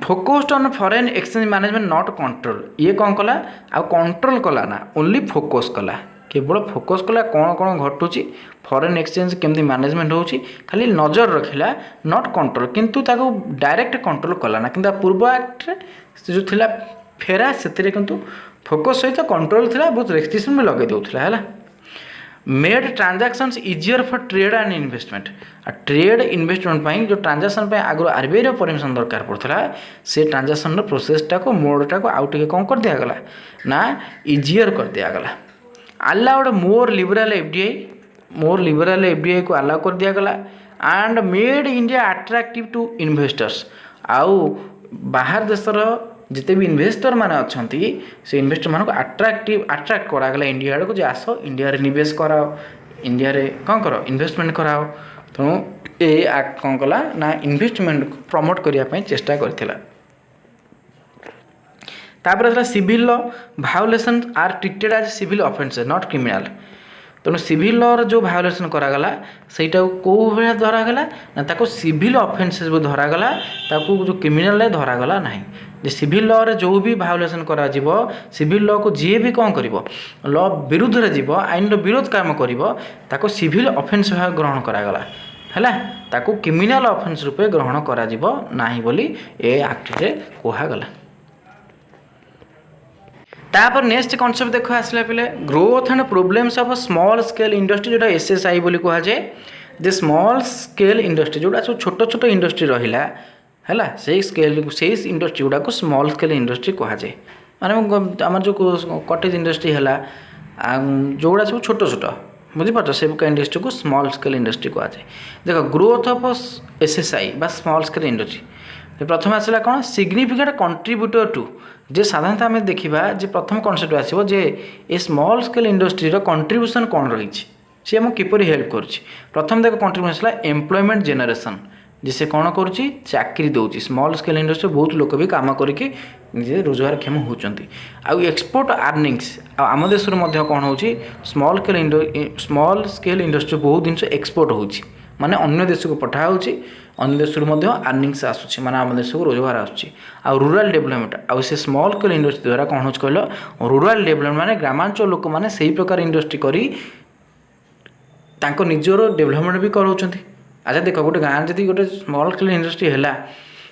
focused on foreign exchange management not control ये कौन कला आ कंट्रोल कला ना ओनली फोकस कला केवल फोकस कला कौन कौन घटुची फॉरेन एक्सचेंज केमती मैनेजमेंट होची खाली नजर रखिला नॉट कंट्रोल किंतु ताको डायरेक्ट कंट्रोल कला ना किंतु पूर्व एक्ट जो थिला फेरा से किंतु फोकस सहित कंट्रोल थिला बहुत रेस्ट्रिक्शन भी लगे दूसरा है made transactions easier for trade and investment trade investment जो ट्रांजैक्शन आगु आरबीआई परमिशन दरकार पड़ता से ट्रांजैक्शन प्रोसेसटा को मोडटा को आउ टे कौन कर दिगला ना इजियर कर दिगला अलाउड मोर लिबराल एफडीआई को अलाउ कर दिगला and made India attractive to investors आउ बाहर देशर जिते भी इन्वेस्टर माने अच्छी से इन्वेस्टर मान को अट्राक्ट करागला इंडिया आड़ को जे आस इंडिया रे निवेश कराओ इंडिया रे कौन कर इन्वेस्टमेंट कराओ तेणु ये एक्ट कौन कला ना इन्वेस्टमेंट को प्रमोट करने चेष्टा करथिला तापर civil law violation are treated as civil offences not criminal तेणु सिविल लॉ जो भायोलेशन करागला सेटा कौ भाया धरागला ना ताको सिविल ऑफेंसेस धरागला ताको जो क्रिमिनल धरागला नहीं जे सिविल लॉ रे जो भी भायोलेशन करा जीवो सिविल लॉ को जी भी कौन करिवो लॉ विरुद्ध रे जीवो आईन रो विरोध काम करिवो ताको सिविल ऑफेंस भाव ग्रहण करागला हैला ताको क्रिमिनल ऑफेंस रूपे ग्रहण करा जीवो नाही बोली ए एक्ट रे कोहा गला तापर नेक्स्ट कॉन्सेप्ट देखो आसला पिले growth and problems of small scale industry जोटा एसएसआई बोली कहा जाए जे स्मॉल स्केल इंडस्ट्री जोटा सब छोट छोट इंडस्ट्री रहिला हैला से स्केल से इंडस्ट्री गुड़ा को स्मॉल स्केल इंडस्ट्री कहा जाए माने आम जो कटेज इंडस्ट्री है जोड़ा सब छोट छोट बुझीपार से इंडस्ट्री को स्मॉल स्केल इंडस्ट्री कहा जाए देख ग्रोथ ऑफ एसएसआई बा स्मॉल स्केल इंडस्ट्री प्रथम आसला कौन सिग्निफिकेंट कंट्रीब्यूटर टू जे साधारणतः आम देखा जे प्रथम कनसेप्ट आसो जे ए स्मॉल स्केल इंडस्ट्री कंट्रीब्यूशन कौन रही सी आमको किपर हेल्प कर प्रथम देख कंट्रीब्यूशन है एम्प्लॉयमेंट जेनरेशन जे से कौन करुच्ची चाकरी दूसरी स्मॉल स्केल इंडस्ट्री बहुत लोग भी काम करके निजे रोजगारक्षम होती आउ एक्सपोर्ट आर्निंग्स आम देश कौन हो स्मॉल स्केल इंडस्ट्री बहुत जिन एक्सपोर्ट हो माने अन्य देश को पठा अन्य देश आर्निंग्स आसूँ माने आम देश को रोजगार आसूँ रूराल डेवलपमेंट आउ से स्मॉल स्केल इंडस्ट्री द्वारा कौन हो कहल रूराल डेवलपमेंट माने ग्रामांचल लोक मैंने से प्रकार इंडस्ट्री करी निजर डेवलपमेंट भी कराऊँ अच्छा देख गोटे गाँव जी गोटे स्मॉल स्केल इंडस्ट्री है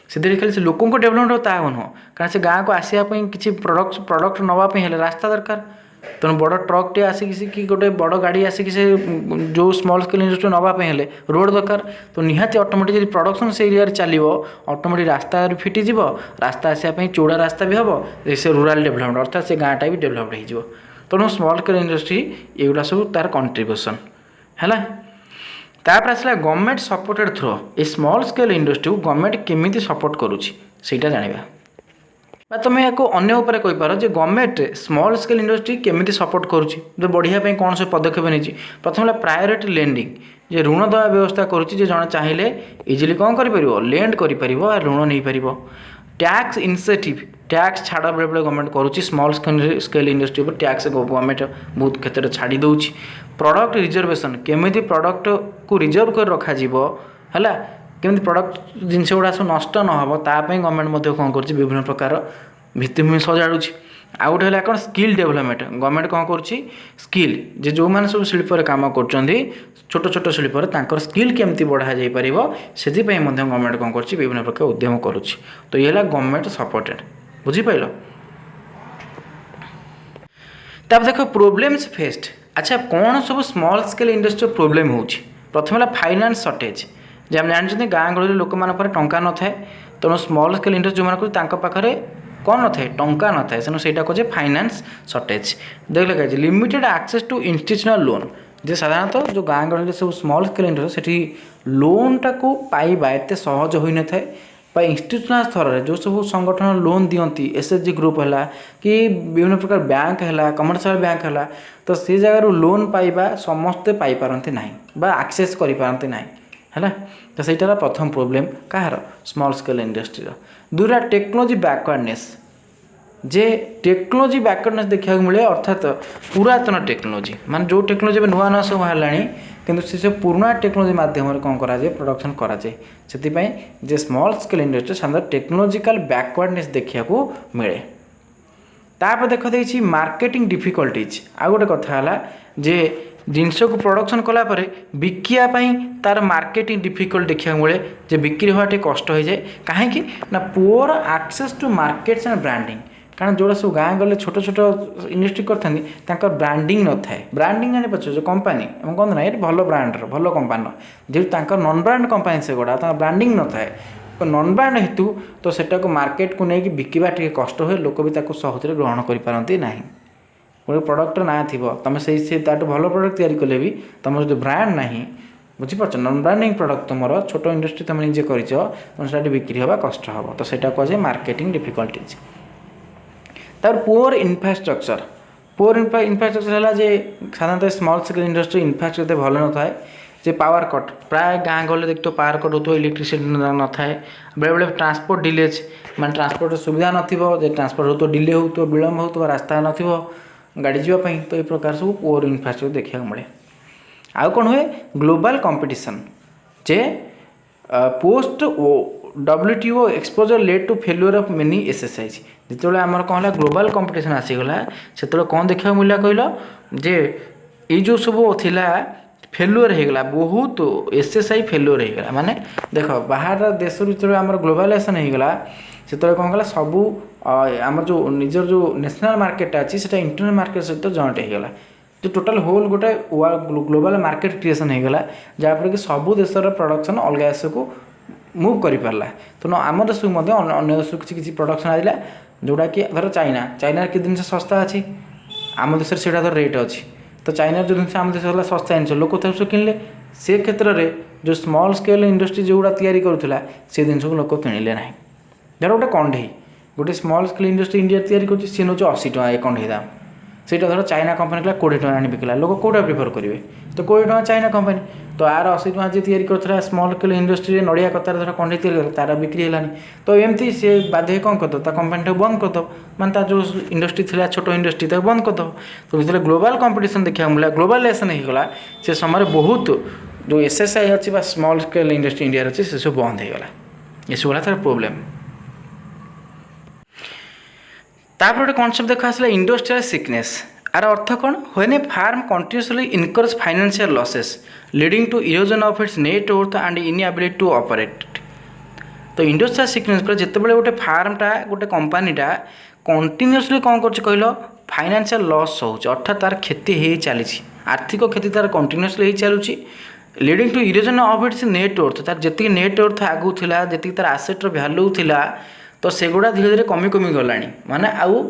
से खाली से लोक डेवलपमेंट ता नुह कारण से गाँव को आसापी किसी प्रडक्ट नापी रास्ता दरकार तेणु बड़ ट्रकटे आसिक गोटे बड़ गाड़ी आसिक से जो स्मॉल स्केल इंडस्ट्री नापी रोड दरकार तो निहाती ऑटोमेटिक प्रोडक्शन से एरिया चलो ऑटोमेटिक रास्ता फिटिज रास्ता आसापी चौड़ा रास्ता भी हम से रूराल डेभलपमेंट अर्थात से गाँटा भी डेभलप हो तेणु स्मॉल स्केल इंडस्ट्री एगुड़ा सब तार कंट्रीब्यूशन है। तापर आसला government supported through a small scale industry को गवर्नमेंट केमी सपोर्ट करूँगा जाना तुम या अन्य उपर कहीपर जे गवर्नमेंट स्मॉल स्केल इंडस्ट्री केमी सपोर्ट करुँच बढ़िया कौन सब पदक्षेप नहीं प्रथम प्रायोरिटी लेंडिंग जे ऋण देवा व्यवस्था करुँचे जड़े चाहिए इजिली कौन कर लेंड कर ऋण नहीं पार टैक्स इनसेटिव टैक्स छाड़ बेले बेले गवर्नमेंट करुँची स्मॉल स्केल इंडस्ट्री पर टैक्स गवर्नमेंट बहुत क्षेत्र में छाड़ी दूची प्रोडक्ट रिजर्वेशन केमी प्रोडक्ट को रिजर्व कर रखा है केमी प्रोडक्ट जिनस गुड़ा सब नष्ट नहब तापाई गवर्नमेंट कौन कर विभिन्न प्रकार भित्तिभूमि सजाड़ुची आउ गोटे है कौन स्किल डेभलपमेंट गवर्नमेंट कौन कर स्किल जे जो मैंने सब शिल्पर काम कर छोट छोट शिल्पर तांकर स्किल केमती बढ़ा जापर से गवर्नमेंट कौन कर विभिन्न प्रकार उद्यम करुँच तो ये गवर्नमेंट सपोर्टेड बुझीपाल। तब देख प्रोब्लेम्स फेस्ड अच्छा कौन सब स्मॉल स्केल इंडस्ट्री प्रोब्लेम हो प्रथम है फाइनान्स सर्टेज जे हम जानते गाँ गहली लोक मान टंका न थाए तेणु स्मॉल स्केल इंडस्ट्री जो पाखे कौन न थाए टंका न थाए तेणु से कहे फाइनान्स सर्टेज देख लगे limited access to institutional loan जे साधारणतः जो गाँ गहली सब स्मॉल स्केल इंडस्ट्री से लोन टाक पाइबा एत सहज हो न था इंस्टीट्यूशनल स्तर में जो सब संगठन लोन दियंती एसएचजी ग्रुप है कि विभिन्न प्रकार बैंक है कमर्शियल बैंक है तो से जगार लोन पाइबा समस्ते पाइपारती ना बा एक्सेस करें ना है तो सहीटार प्रथम प्रोब्लेम कहार स्मॉल स्केल इंडस्ट्री दूसरा टेक्नोलोजी बैकवर्डनेस जे टेक्नोलोजी बैकवर्डनेस देखा मिले अर्थात पुरातन टेक्नोलोजी माने जो टेक्नोलोजी नुआ नुआ सब बाहर किंतु से सब पुराना टेक्नोलोजी माध्यम कौन कराए प्रोडक्शन कराए से जे स्मॉल स्केल इंडस्ट्री साधारण टेक्नोलोजिकल बैकवर्डनेस देखा मिले तापर देख देखिए मार्केटिंग डिफिकल्टीज आ गोटे कथा है जे जिनस को प्रोडक्शन कलापर बिकापी तार मार्केटिंग डिफिकल्ट देखा मिले जे बिक्री हवा टे कष्ट हो जाए कहीं ना poor access to markets and branding कारण जोड़ा सब गाँ गले छोट छोट इंडस्ट्री करते ब्रांडिंग न थाए ब्रांडिंग जानी पाच जो कंपानी कहते ना ये भल ब्रांडर भल कंपानी जेहतु नॉन ब्रांड कंपानी से गुड़ा ब्रांडिंग न थाए नॉन ब्रांड हेतु तो सेटा को मार्केट को लेकिन बिकवा टे कष्ट हुए लोक भी सहजरे ग्रहण करपारती ना गोटे प्रडक्टर ना थी तुम से भल प्रडक्ट तैयारी कले भी तुम जो ब्रांड ना बुझीपार नॉन ब्रांडिंग प्रडक्ट तुम छोट इंडस्ट्री तुम निजे कर बिक्री हवा कष्ट हम तो सेटा कहुए मार्केटिंग डिफिकल्टीज तार पुअर इनफ्रास्ट्रक्चर है जे साधारणतः स्मॉल स्केल इंडस्ट्री इनफ्रास्ट्रक्चर भल न थाए जे पावर कट प्राय गाँ गले देख पावर कट हो इलेक्ट्रिसिटी न थाए बेले बेले ट्रांसपोर्ट डिलेज माने ट्रांसपोर्ट सुविधा नथिबो जे ट्रांसपोर्ट हो डिले हो विलम्ब हो रास्ता नथिबो गाड़ी जीवाई तो ये प्रकार सब पुअर इनफ्रास्ट्रक्चर देखा मिले आउ कौन हुए ग्लोबल कंपटीशन जे post WTO exposure led to failure of many SSIs जिते आमर कौन है ग्लोबल कंपटीशन आसीगला से कौन देखा मिला कहल जे ये जो सब थिला फेल्युअर होगला बहुत एसएसआई फेल्युअर होगला माने देख बाहर देश जो आम ग्लोबलाइजेशन होगला से कौन कला सबू आम जो निजर जो नेशनल मार्केट अच्छी से इंटरनेशनल मार्केट सहित जॉइंट होगला जो टोटाल होल गोटे ग्लोबल मार्केट क्रिएसन होगला जहाँपर कि सबू देशर प्रोडक्शन अलग देश को मुव कर पारा तेणु आम देश को अन्य देश किसी प्रोडक्शन आइला जोटा कि धर चाइना कि जिन सस्ता अच्छी आम देश से रेट अच्छी तो चाइना जो जिन आम देश सस्ता जिन लोक किणले से क्षेत्र में जो स्मॉल स्केल इंडस्ट्री जो गुड़ा तैयारी करूला से जिन को लोक किणिले ना धर गोटे कंढे गोटे स्मॉल स्केल इंडस्ट्री इंडिया तैयारी कर सी नौ 80 टका ए कंढे दाम से धर चाइना कंपानी कला 20 टका आनी बिकला लोक कौटा प्रिफर करेंगे तो 20 टका चाइना कंपानी तो आर 80 टका जी तैयारी करता स्मॉल स्केल इंडस्ट्री नड़िया कतार धर कंढे तैयारी तार बिक्री है तो एमती सी बाध्य कौन करद कंपानी बंद करद माने जो इंडस्ट्री थी छोट इंडस्ट्री बंद करद तो जो ग्लोबल कंपटीशन देखा मिला ग्लोबलाइजेशन होगला से समय बहुत जो एसएसआई अच्छी स्मॉल स्केल इंडस्ट्री इंडिया अच्छी से सब बंद होगला ये सब तार प्रोब्लेम तापर गोटे कनसेप्ट देखा आसला इंडस्ट्रियल सिकनेस आर अर्थ कौन when a firm continuously incurs financial losses leading to erosion of its net worth and inability to operate तो इंडस्ट्रियल सिकनेस जिते बड़े गोटे फार्मटा गोटे कंपानीटा कंटिन्यूअसली कौन कर कहल फाइनेंशियल लॉस होउछ अर्थात तार क्षति हो चली आर्थिक क्षति तार कंटिन्यूअसली हो चलुची leading to erosion of its net worth तार जी नेटवर्थ आगू था जी तार आसेट्र भैल्यू थिला तो सेगुड़ा धीरे धीरे कमी कमी गलानी माने आउ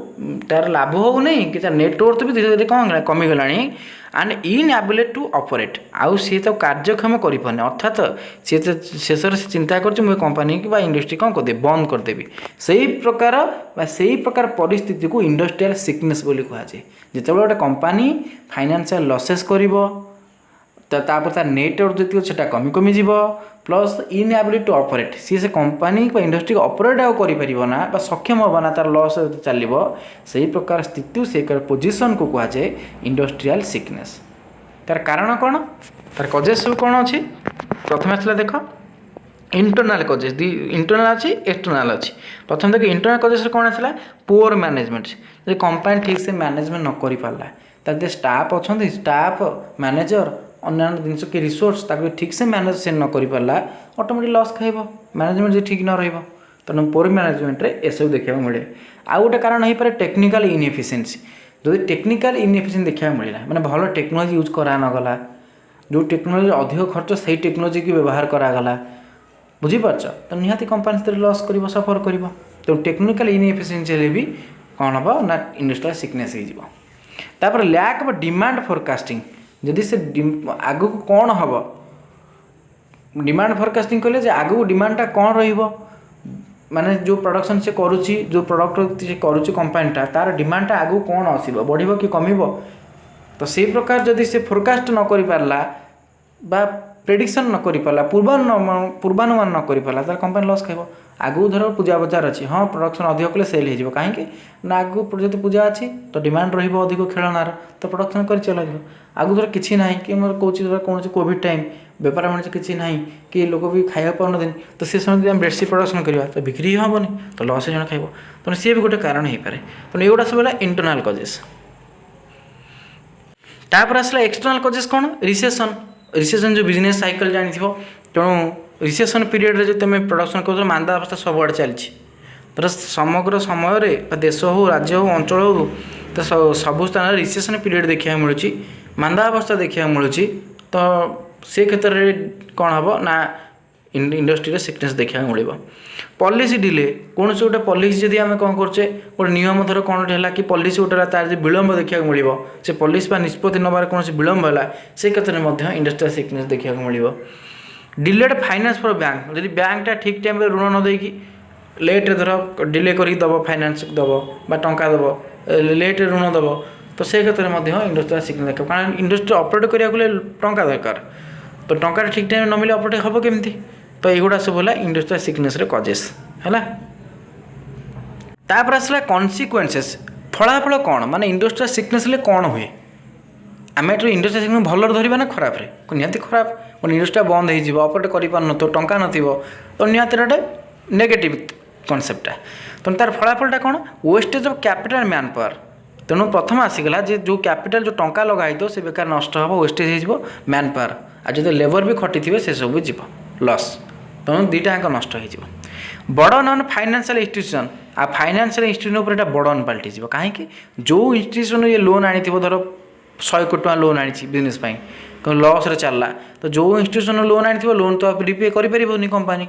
तार लाभ हो नहीं कि तार नेटवर्थ भी धीरे धीरे कम कमी गलानी एंड इनएबिलिटी टू ऑपरेट आउ सी तो कार्यक्षम करें अर्थात सी शेष से चिंता कर कंपनी की इंडस्ट्री कौन करदे बंद करदेवी से प्रकार परिस्थिति को इंडस्ट्रियल सिकनेस बोली कहुए जिते गोटे कंपनी फाइनेंशियल लॉसेस कर तापर तार नेटवर्क जी से कमी कमी जीव प्लस इनएबिलिटी टू ऑपरेट सी से कंपनी इंडस्ट्री को ऑपरेट आउ कर सक्षम होना ना तार लॉस चलो से ही प्रकार स्थिति से पोजिशन को कहुए इंडस्ट्रियल सिकनेस तार कारण कौन तार कजेस सब कौन अच्छी प्रथम आसला देख इंटरनाल कजेस दी इंटरनाल अच्छी एक्सटर्नाल अच्छी प्रथम देख इंटरनाल कजेस कौन आसला पुअर मैनेजमेंट कंपनी ठीक से मैनेजमेंट न कर पारा तार स्टाफ अच्छा स्टाफ मैनेजर अन्य जिनस कि रिसोर्स ताको ठीक से मैनेज से न कर पारा ऑटोमेटिक लॉस खाइब मैनेजमेंट जी ठीक न रहा तेणु पोर मैनेजमेंट रे ये सब देखा मिले आउ गोटे कारण हो पारे टेक्निकल इनएफिशिएंसी जो टेक्निकल इनएफिशिएंसी देखा मिलला माने भल टेक्नोलोजी यूज करा न गला जो टेक्नोलोजी अधिक खर्च से टेक्नोलोजी की व्यवहार करागला बुझीपार तो निहाती कंपनी से लॉस कर सफर कर तो टेक्निकल इनएफिशिएंसी भी कौन हम ना इंडस्ट्रियल सिकनेस हो लैक ऑफ डिमांड फोरकास्टिंग जदि से आगु को कौन हम डिमांड फोरकास्टिंग कले आगु डिमांडटा कौन रहिबो माने जो प्रोडक्शन से करुच्ची जो प्रोडक्ट से करुच्ची कंपनीटा तार डिमांडटा आगु कौन आसब बढ़िबो कि कमिबो तो से प्रकार जदि से फोरकास्ट न करि पारला बा प्रेडिक्शन न करि पारला पूर्वानुमान न करि पारला तार कंपनी लॉस खाइबो आगु धर पूजा बजार अच्छी हाँ प्रोडक्शन अधिक कले सेल हो कहीं ना आगु जब पूजा अच्छी तो डिमांड रहिबो अधिक खेलनार तो प्रोडक्शन कर चल आगु धर किसी ना कि कौन कौन कोविड टाइम बेपार वाणिज्य किसी ना कि लोक भी खाया पाऊन तो से समय आम बेसी प्रोडक्शन करवा तो बिक्री हेनी तो लस जन खाइब तेणु सी भी गोटे कारण हो पाए तेणु एगुड़ा सब है इंटरनाल कजेस तापर आसला एक्सटर्नाल कजेस कौन रिसेसन जो बिजनेस साइकिल जानी तेणु रिसेसन पीरियड जो तुम प्रोडक्शन कर मांदा अवस्था सबुआड़े चलती तर समग्र समय देश हो राज्य हो अंचल हो तो सबु स्थान रिसेसन पीरियड देखा मिलूँ मांदा अवस्था देखा मिलूँ तो से क्षेत्र में कौन हम ना इंडस्ट्री सिकनेस देखा मिल पॉलिसी डिले कौन से गोटे पॉलिसी जब आम कौन करचे गोटे नियम धर कौन है कि पॉलिसी गोटे तार विलंब देखा मिल से पॉलिसी निष्पत्ति नबार कौन विलंब है से क्षेत्र में इंडस्ट्रियल सिकनेस देखा मिल डिलेड फाइनेंस फॉर बैंक जब बैंकटा ठीक टाइम ऋण न देकी लेट धर डिले कर दब फाइनेंस दब टंका दब लेट ऋण दब तो से क्षेत्र में इंडस्ट्रियल सिकनेस देख कारण इंडस्ट्री ऑपरेट करने टंका दरकार तो टंका ठीक टाइम न मिले ऑपरेट हम केमती तो युवा सब है इंडस्ट्रियल सिकनेस कजेस है तापर आसला कन्सिक्वेन्सेस फलाफल कौन माने इंडस्ट्रियल सिकनेस कौन हुए आम ये इंडस्ट्रियल सिकनेस भल धरवा ना खराब निहाती खराब इंडस्ट्री बंद हो ऑपरेट कर टंका नथिबो तो निहाती गोटे नेगेटिव कनसेप्टा तो तार फलाफलटा कौन wastage of capital man power तेणु प्रथम आसीगला जो कैपिटल जो टंका लगाई तो से बेकार नष्ट हम वेस्टेज हो मैन पावर आ जो लेबर भी खटी थे से सब जीव लॉस तेणु दुईटाक नष्ट हो बर्डन ऑन फाइनेंशियल इंस्टीट्यूशन आ फाइनेंशियल इंस्टीट्यूशन पर बर्डन पलटि कहीं जो इंस्टीट्यूशन ये लोन आनी धर 100 कोटी टका लोन आनी बिजनेस लॉस चलला तो जो इंस्टीट्यूशन लोन आनी लोन तो रिपे करें कंपनी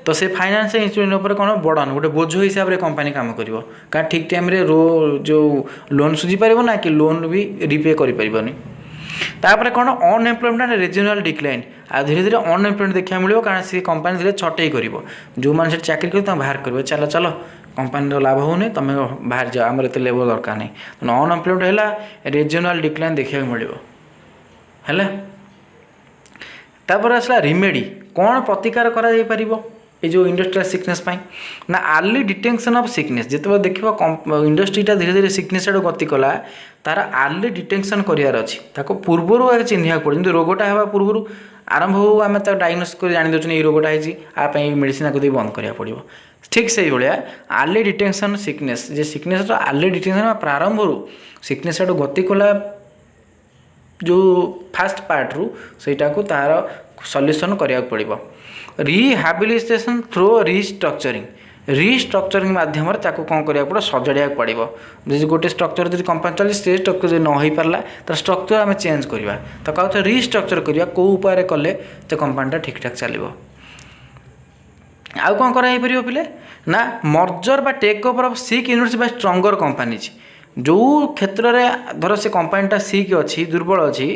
तो से फाइनेंशियल इंस्टीट्यूशन पर कौन बर्डन गोटे बोझ हिसाब से कंपनी काम कर क्या ठीक टाइम जो लोन सुझी पार ना कि लोन भी रिपे करें तापर कौन अनएम्प्लॉयमेंट रीजनल डिक्लाइन आ धीरे धीरे अनएम्प्लॉयमेंट देखा मिले कारण सी कंपनी धीरे छटई कर जो मैंने चाकरी कर बाहर कर चलो चलो कंपनी लाभ होने तुम बाहर जाओ आम एत लेबर दरकार नहीं तेना अनएम्प्लॉयमेंट है रीजनल डिक्लाइन देखा मिले तापर आसला रिमेडी कौन प्रतिकार करा ये जो इंडस्ट्रियल सिकनेस ना अर्ली डिटेक्शन ऑफ सिकनेस जिते देख इंडस्ट्रीटा धीरे धीरे सिकनेस आड़ गति कला तार अर्ली डिटेक्शन करार अच्छी पूर्वर चिन्ह पड़े रोगटा है पूर्व आरंभ हो आम डायग्नोस कर जानी दे ये रोगटा है मेडिसिन को बंद करा पड़ो ठीक से भाया अर्ली डिटेक्शन सिकनेस जे सिकनेस अर्ली डिटेक्शन प्रारंभ सिकनेस आड़ गति कला जो फास्ट पार्ट रु सेटा को तार सल्यूशन करा पड़ो रिहाबिलिटेशन थ्रो रिस्ट्रक्चरिंग रिस्ट्रक्चरिंग माध्यम कौन करा पड़ो सजाड़ा पड़ो जब गोटे स्ट्रक्चर जो कंपानी चलिए से स्ट्रक्चर जो न हो पारा तो स्ट्रक्चर आम चेंज करवा तो कौन रिस्ट्रक्चर करवा कौ उपाय कले तो कंपानीटा ठीक ठाक चलो आउ कौन कर पे ना मर्जर बा take over of sick units by stronger companies जो क्षेत्र में धर से कंपनीटा सिक अच्छी दुर्बल अच्छी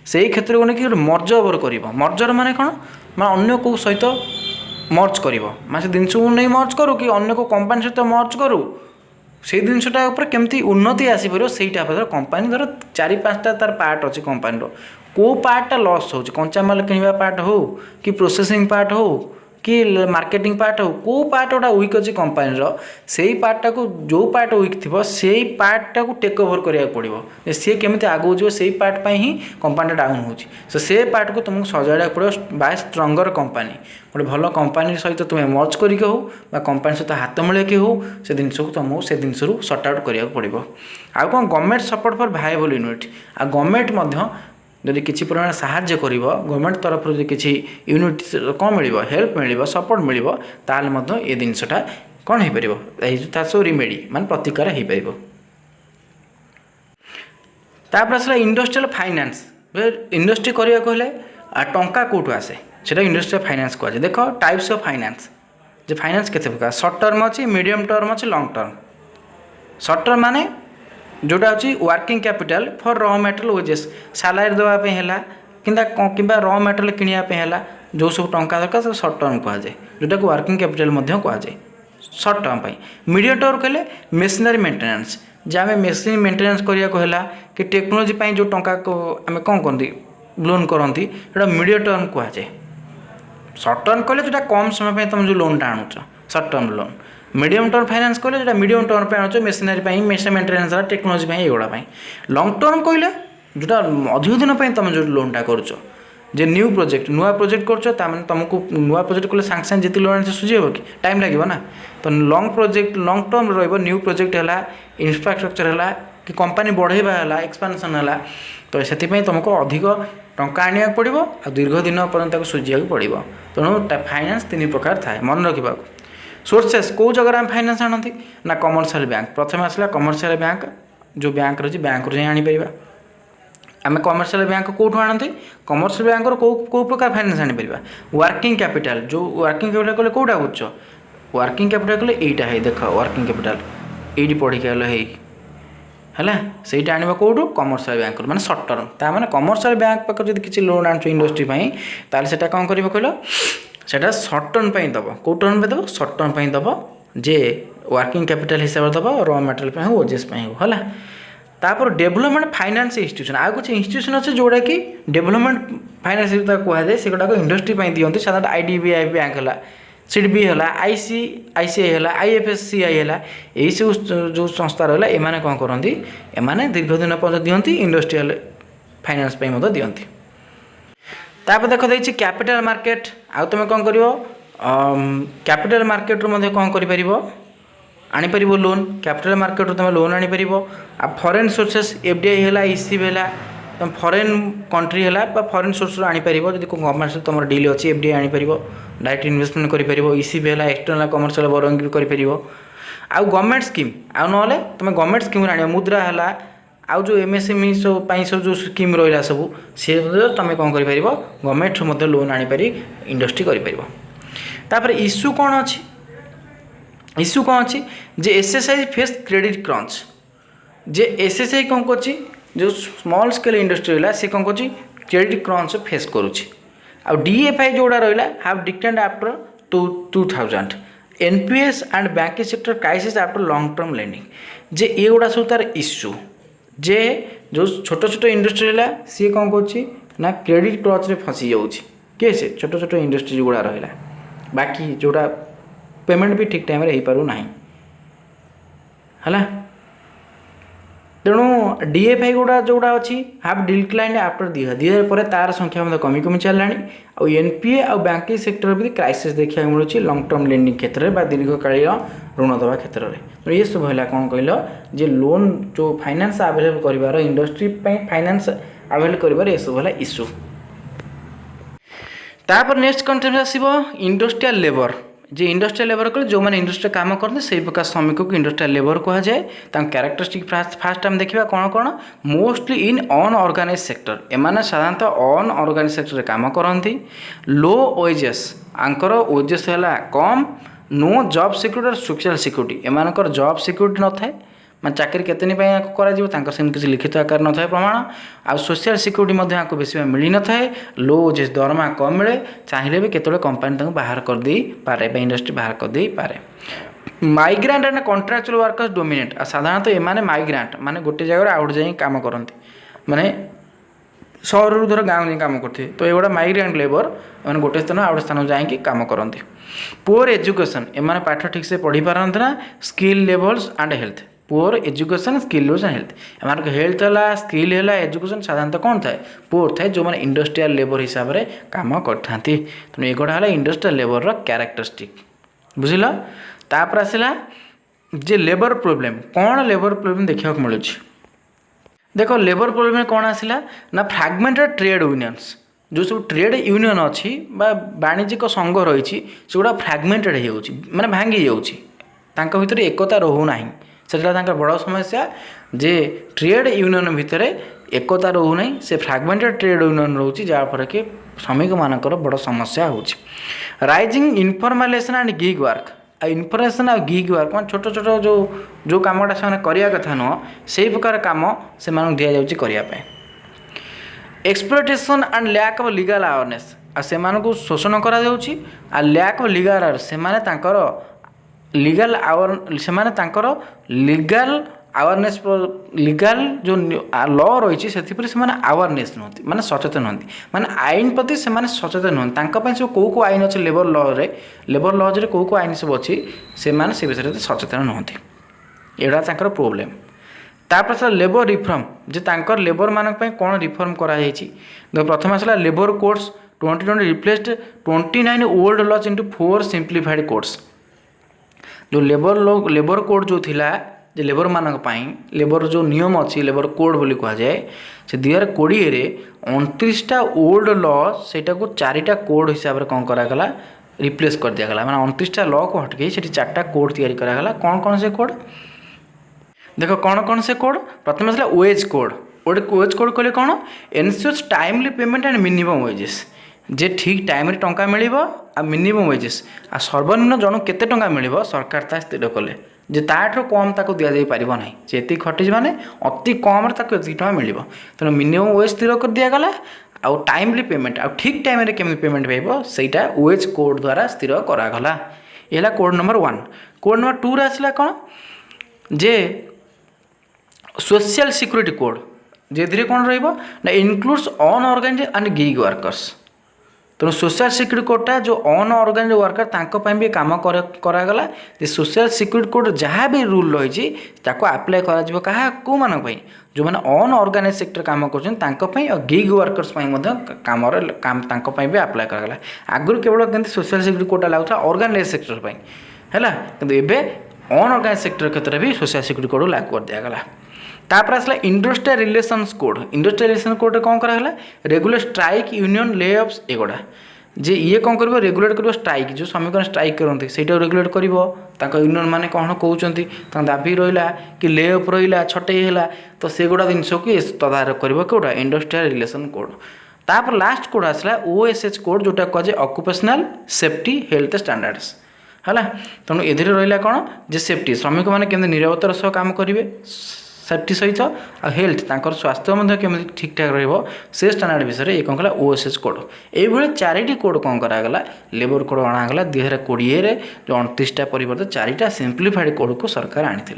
से क्षेत्र को लेकिन मर्ज ओवर कर मर्जर माने कौन मैं अन्य कौ सहित मर्ज कर से जिनस को नहीं मर्ज करूँ कि अन्य को कंपनी सहित मर्ज करूँ से जिनटा केमती उन्नति आसपर से कंपनी धर चार पाँचटा तार पार्ट अच्छी कंपनी को पार्टा लॉस हो कंचामाल किणवा पार्ट हो कि प्रोसेसिंग पार्ट हो कि मार्केटिंग पार्ट हो को पार्ट गोटा वीक अच्छी कंपनी से पार्टा को जो पार्ट वीक थी से पार्टा को टेक ओवर करा पड़ो सी केमी आगू जो से पार्ट पर ही कंपनी डाउन हो से पार्ट को तुमको सजाड़ा पड़ो बाय स्ट्रंगर कंपनी गोटे भल कंपनी सहित तुम्हें मर्ज करके हो कंपनी सहित हाथ मिलैक हो से जिन को तुमको से जिन सर्ट आउट करा पड़ो आउ कौन government support for viable unit आ गवर्नमेंट जदि किसी परिमाण साहाय्य कर गवर्नमेंट तरफ जो किसी यूनिट कौन मिल हेल्प मिल सपोर्ट मिल ताल ये जिनसा कौन हो पार सब रिमेडी मान प्रतिकार हो पार तापर आसला इंडस्ट्रियल फाइनेंस इंडस्ट्री करने को टंका कौटू आसे से इंडस्ट्रियल फाइनेंस कहुए देख types of finance J finance केते प्रकार शॉर्ट टर्म अच्छी मीडियम टर्म अच्छी लॉन्ग टर्म शॉर्ट टर्म माने जोटा अच्छी working capital for raw material wages salary देवाई है कि रॉ मटेरियल किणापी जो सब टंका दरकार सब शॉर्ट टर्म कहुए जोटा को वर्किंग कैपिटल कहुए शॉर्ट टर्म मीडियम टर्म कहले मेसिनरी मेंटेनेंस जहाँ आम मेसीन मेंटेनेंस करने को है कि टेक्नोलोजी जो टंका को आम कौन करती लोन करती जोटा मीडियम टर्म कहुए शॉर्ट टर्म कहले जो कम समय तुम जो लोनटा आणुच short term loan medium term finance कहले जो मीडियम टर्म पे आणुच मेसिनरी मेसिन मेंटेनेंस टेक्नोलोजी एगुड़ा लॉन्ग टर्म कहले जोटा अधिक दिन पर तुम जो लोनटा करुच जे न्यू प्रोजेक्ट नुआ प्रोजेक्ट कर तुमको नुआ प्रोजेक्ट कले सांगे सांगे जिते लोन आने सुझी हे कि टाइम लगे ना तो long project long term new project है इंफ्रास्ट्रक्चर है कि कंपनी बढ़ेवा है एक्सपांशन है तो से तुमको अधिक टंका आने पड़ो आ दीर्घ दिन पर्यटन सुझा पड़ो तेणु फाइनेंस तीन प्रकार थाए मन रखा सोर्सेस कौ जगह आम फाइनेंस आणती ना कमर्शियल बैंक प्रथम आसला कमर्शियल बैंक जो बैंक रही बैंक रू आनीपर आम कमर्शियल बैंक कौटू आणती कमर्शियल बैंक कौ प्रकार फाइनेंस आनीपर वर्किंग कैपिटल जो वर्किंग कैपिटल कले कौटा बुझ वर्किंग कैपिटल कले यहीटा है देख वर्किंग कैपिटल ये पढ़ी है सहीटा आने कौटू कमर्शियल बैंक माने शॉर्ट टर्म ता माने कमर्शियल बैंक पाखे जब किसी लोन आनु इंडस्ट्री ताल से कौन कर कहल से शॉर्ट टर्म दब कौ टर्म पे दब शॉर्ट टर्म दब जे वर्किंग कैपिटल हिसाब से दब रॉ मटेरियल हो ओजेस हो है तापर डेवलपमेंट फाइनेंस इंस्टीट्यूशन आ कुछ इंस्टीट्यूशन अच्छे जोड़ा कि डेवलपमेंट फाइनेंस कहुए से गुड़ाक इंडस्ट्री दिखती साधारण आईडीबीआई बैंक है सीडबी है आईसीआई है आईएफएससीआई है यही सब जो संस्था रहा एमाने कौन करती एमाने दीर्घ दिन पर्यटन दिखती इंडस्ट्रियल फाइनेंस दिखती तापर देख देखिए कैपिटल मार्केट आउ तुम कौन कर कैपिटल मार्केट रू कौन कर आनीपर लोन कैपिटल मार्केट रू तुम लोन आनीपर आ फॉरेन सोर्सेस एफडीआई है ईसीबी है तुम फॉरेन कंट्री है फॉरेन सोर्स आनीपर जब गवर्नमेंट से तुम डील अच्छी एफडीआई आनीपर डायरेक्ट इन्वेस्टमेंट कर ईसीबी है एक्सटर्नल कमर्शियल बोरोइंग भी कर आउ गवर्नमेंट स्कीम आउ ना तुम गवर्नमेंट स्कीम आने मुद्रा है आउ जो एमएसएमई सब जो स्कीम रहा सब सी तुम कौन कर गवर्नमेंट लोन आनीपर इंडस्ट्री कर इश्यू कौन अच्छी इश्यू कौन अच्छी जे एसएसआई फेस क्रेडिट क्रंच जे एसएसआई कौन कर जो स्मॉल स्केल इंडस्ट्री रहा सी कौन कर क्रेडिट क्रंच फेस करुच्ची आ डीएफआई जोड़ा रहा have dictated after 2000 NPS and banking sector crisis after long term lending जे ये गुड़ा सब तार इश्यू जे जो छोट छोट इंडस्ट्री है सी कौन कर क्रेडिट क्रच रे फसी जाऊँगी किए से छोट छोट इंडस्ट्री गुड़ा रहा बाकी जोड़ा पेमेंट भी ठीक टाइम हो पार ना है तेणु डीएफआई गुड़ा जोड़ा अच्छी हाफ डिक्लाइन आफ्टर 2000 पर तार संख्या कमी कमी चलला आ एनपीए आ बैंकिंग सेक्टर भी क्राइसिस देखा मिलूँ लॉन्ग टर्म लेंडिंग क्षेत्र में दीर्घकालीन ऋण देवा क्षेत्र में तो ये सब है कौन कहल जे लोन जो फाइनेंस आवेलेबल कर इंडस्ट्री फाइनेंस आवेलेबल कर सब है इश्यू तापर नेक्स्ट कंसेप्ट आसो इंडस्ट्रियल लेबर जे इंडस्ट्रियल लेबर कले जो मैंने इंडस्ट्री काम करते से प्रकार श्रमिक को इंडस्ट्रियल लेबर कह जाए। क्यारेक्टरिस्टिक फास्ट आम देखा कौन कौन मोस्टली इन अनऑर्गेनाइज सेक्टर एमाने साधारणतः अनऑर्गेनाइज सेक्टर काम करती। लो वेजेस आंकर वेजेस है कम। नो जॉब सिक्योरिटी और सोशल सिक्योरिटी एमानकर जॉब सिक्योरिटी न थाए मैं चाकरी केतनी किसी लिखित आकार न था प्रमाण आ सोशल सिक्योरिटी आपको बेसी मिल न था। लो जे दरमा कम मिले चाहिए भी केतने कंपनी बाहर कर दे पारे इंडस्ट्री बाहर कर दे पारे। माइग्रांट एंड कॉन्ट्रैक्चुअल वर्कर्स डोमिनेट आ साधारणतः एमाने माइग्रांट माने गोटे जगह आउट जाए काम करते माने सहर धर गाँव जाए कम करते तो ये माइग्रांट लेबर मैंने गोटे स्थान आउट स्थान जाकि कम करते। पुअर एजुकेशन एमाने पाठ ठीक से पढ़ी पारते ना। Skill levels and health poor education skill levels and health एम हेल्थ है स्किल है एजुकेशन साधारणतः कौन थाए पुअर थाए जो मैंने इंडस्ट्रियल लेबर हिसाब से काम करता। तेणु एगुड़ा है इंडस्ट्रियल लेबर क्यारेक्टरिस्टिक बुझल। तापर आसला जे लेबर प्रोब्लेम कौन लेबर प्रोब्लेम देखा मिलूँ देख लेबर प्रोब्लेम कौन आसला ना फ्रैगमेंटेड ट्रेड यूनियंस जो सब ट्रेड यूनियन अच्छी वाणिज्यिक संघ रही सेगुड़ा फ्रैगमेंटेड हो माने भांगी जाऊँच भितर एकता रोना से बड़ समस्या जे ट्रेड यूनियन भितर एकता रोना से फ्रैगमेंटेड ट्रेड यूनियन रोचे जहाँफल कि श्रमिक मानकर बड़ समस्या हो। Rising information and gig work information आ गिग वर्क मान छोट छोट जो कमटा से करने कथा नुह से प्रकार कम से दि जाऊँगी करने। Exploitation and lack of legal awareness आ शोषण करा lack of legal legal awareness legal जो लॉ रही से अवेयरनेस नुहति माने सचेतन नुहति माने आईन प्रति से सचेतन नुहति सब कौ आईन अच्छे लेबर लॉज कौ आईन सब अच्छी से विषय सचेतन नुहति एटा प्रोब्लेम। तापर आसला लेबर रिफॉर्म जे तांकर लेबर मानक पई कोन रिफॉर्म करा जायछि। प्रथम आसला labour codes 2020 replaced 29 old laws into 4 simplified codes. जो लेबर कोड जो थिला जे लेबर मानक पई लेबर जो नियम अच्छी लेबर कोड बोली कहा जाए से 2020 रे 29टा ओल्ड लॉ सेटा को 4टा कोड हिसाब रे कोन करा गला रिप्लेस कर दिया गला माने 29टा लॉ को हटके सेठी 4टा कोड तैयारी करा गला। कौन से कोड देखो कौन से कोड प्रथम आसला वेज कोड। वेज कोड कहले कौन ensures timely payment and minimum wages जे ठीक टाइम टंका मिल आ मिनिमम वेजेस आ सर्वनिम्न जन केते टंका मिल सरकार ता स्थिर कले जे ताठो कम ताको दिया जाई परिबो नाही जेति खटी माने अति कम रे ताको एति टंका मिलिबो तेनो मिनिमम वेज स्थिर कर दिया गला आ टाइमली पेमेंट आ ठीक टाइम रे केमि पेमेंट पाइबो सेटा वेज कोड द्वारा स्थिर करा गला। एला कोड नंबर 1। कोड नंबर 2 रे आसला कोन जे सोशल सिक्योरिटी कोड जे कौन रहा includes unorganised and gig workers. तेणु सोशल सिक्योरिटी कोडटा जो अनऑर्गेनाइज्ड वर्कर तांको भी काम करागला सोशल सिक्योरिटी कोड जहाँ भी रूल रही आप्लाय करा कौ मान जो मैंने अनऑर्गेनाइज सेक्टर काम कर गिग वर्कर्स काम भी आप्लाय करागला। आगुरी केवल सोशल सिक्योरिटी कोडटा लगुला ऑर्गेनाइज सेक्टर है कि अनऑर्गेनाइज सेक्टर क्षेत्र में भी सोशल सिक्योरिटी कोड लागू कर दिया गला। तापर आसला industrial relations code. Industrial relation code कौन कराला रेगुलेट स्ट्राइक यूनियन ले ऑफ्स एगुड़ा जे ये कौन कर रेगुलेट कर स्ट्राइक जो श्रमिक स्ट्राइक करते से रेगुलेट कर यूनियन मैंने कौन कहते दाबी रहा कि ले ऑफ रहा छटे है तो से गुड़ा जिनस को तदारख कर कौटा इंडस्ट्रियल रिलेशन कोड। तापर लास्ट कोड आसला OSH कोड जोटा कहे ऑक्युपेशनल सेफ्टी हेल्थ स्टैंडर्ड्स है। तेणु ए रहा कौन जे सेफ्टी श्रमिक मैंने केमती निरापत्तार सह काम करेंगे सेफ्टी सहित आ हेल्थ तांकर स्वास्थ्य केमती ठीक ठाक से स्टैंडर्ड विषय ये कौन कला OSH कोड। ये 4टी कोड कौन करागला लेबर कोड अणागला 2020 जो 29टा परिवर्तन 4टा सिंप्लीफाइड कोड को सरकार आनी।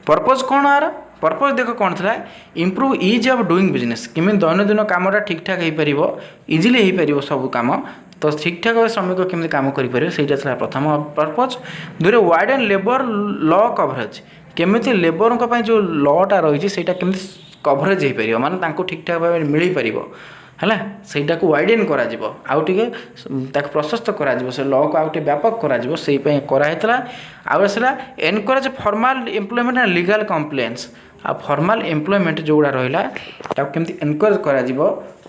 पर्पज कौन आर पर्पज देख कौन था improve ease of doing business केमी दैनंदिन कामटा ठीक ठाक हो इजिली हो पार सब कम तो ठीक ठाक भाव श्रमिक केमी कम करें प्रथम पर्पज। दूसरे wide and labour law coverage केमी लेबर जो लॉटा रही है केमी कवरेज हो पार माने ठीक ठाक भाव मिल पार है सहीटा को वाइडेन करा आउ टे प्रशस्त करा से लॉ को आउटे व्यापक कराई आसला encourage formal employment and legal complaints आ फॉर्मल एम्प्लॉयमेंट जोड़ा रहा केमती एनकरेज करा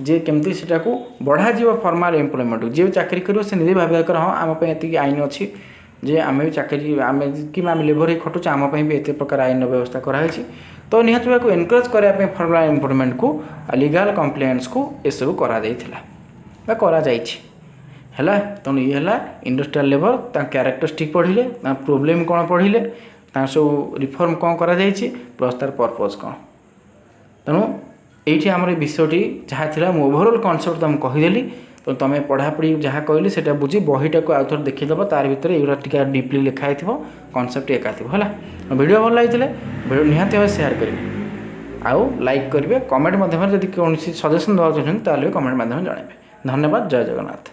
जे केमती सेटा को बढ़ा जीव फॉर्मल एम्प्लॉयमेंट जी चाकरी करियो से निजे भाव कर हाँ आम एति आईन अच्छी जे आम भी चाकरी आम कि आम लेबर ही खटुचे आम भी एत प्रकार आईन व्यवस्था कराई तो निहत को एनकरेज करने फॉर्मल एम्प्लॉयमेंट को लीगल कंप्लेंट्स को यू करा है तेणु ये है इंडस्ट्रियल लेबर क्यारेक्टरिस्टिक पढ़िले प्रोब्लेम कौन पढ़िले सब रिफॉर्म कौन करा प्लस तार पर्पज कौन तेणु ये आम विषयटी जहाँ थी ओभरऑल कॉन्सेप्ट तुम कहीदेली तो तुम पढ़ापढ़ी जहाँ कहली से बुझी बहीटा को आउ थे देखीदेव तार भर ये टी डीपली लिखाई कॉन्सेप्ट एका थी है वीडियो भल लगी वीडियो निहाती भाव सेयार करेंगे आउ लाइक करेंगे कमेंट माध्यम कौन सजेसन देवा चाहते कमेंट माध्यम जनइबे धन्यवाद जय जगन्नाथ।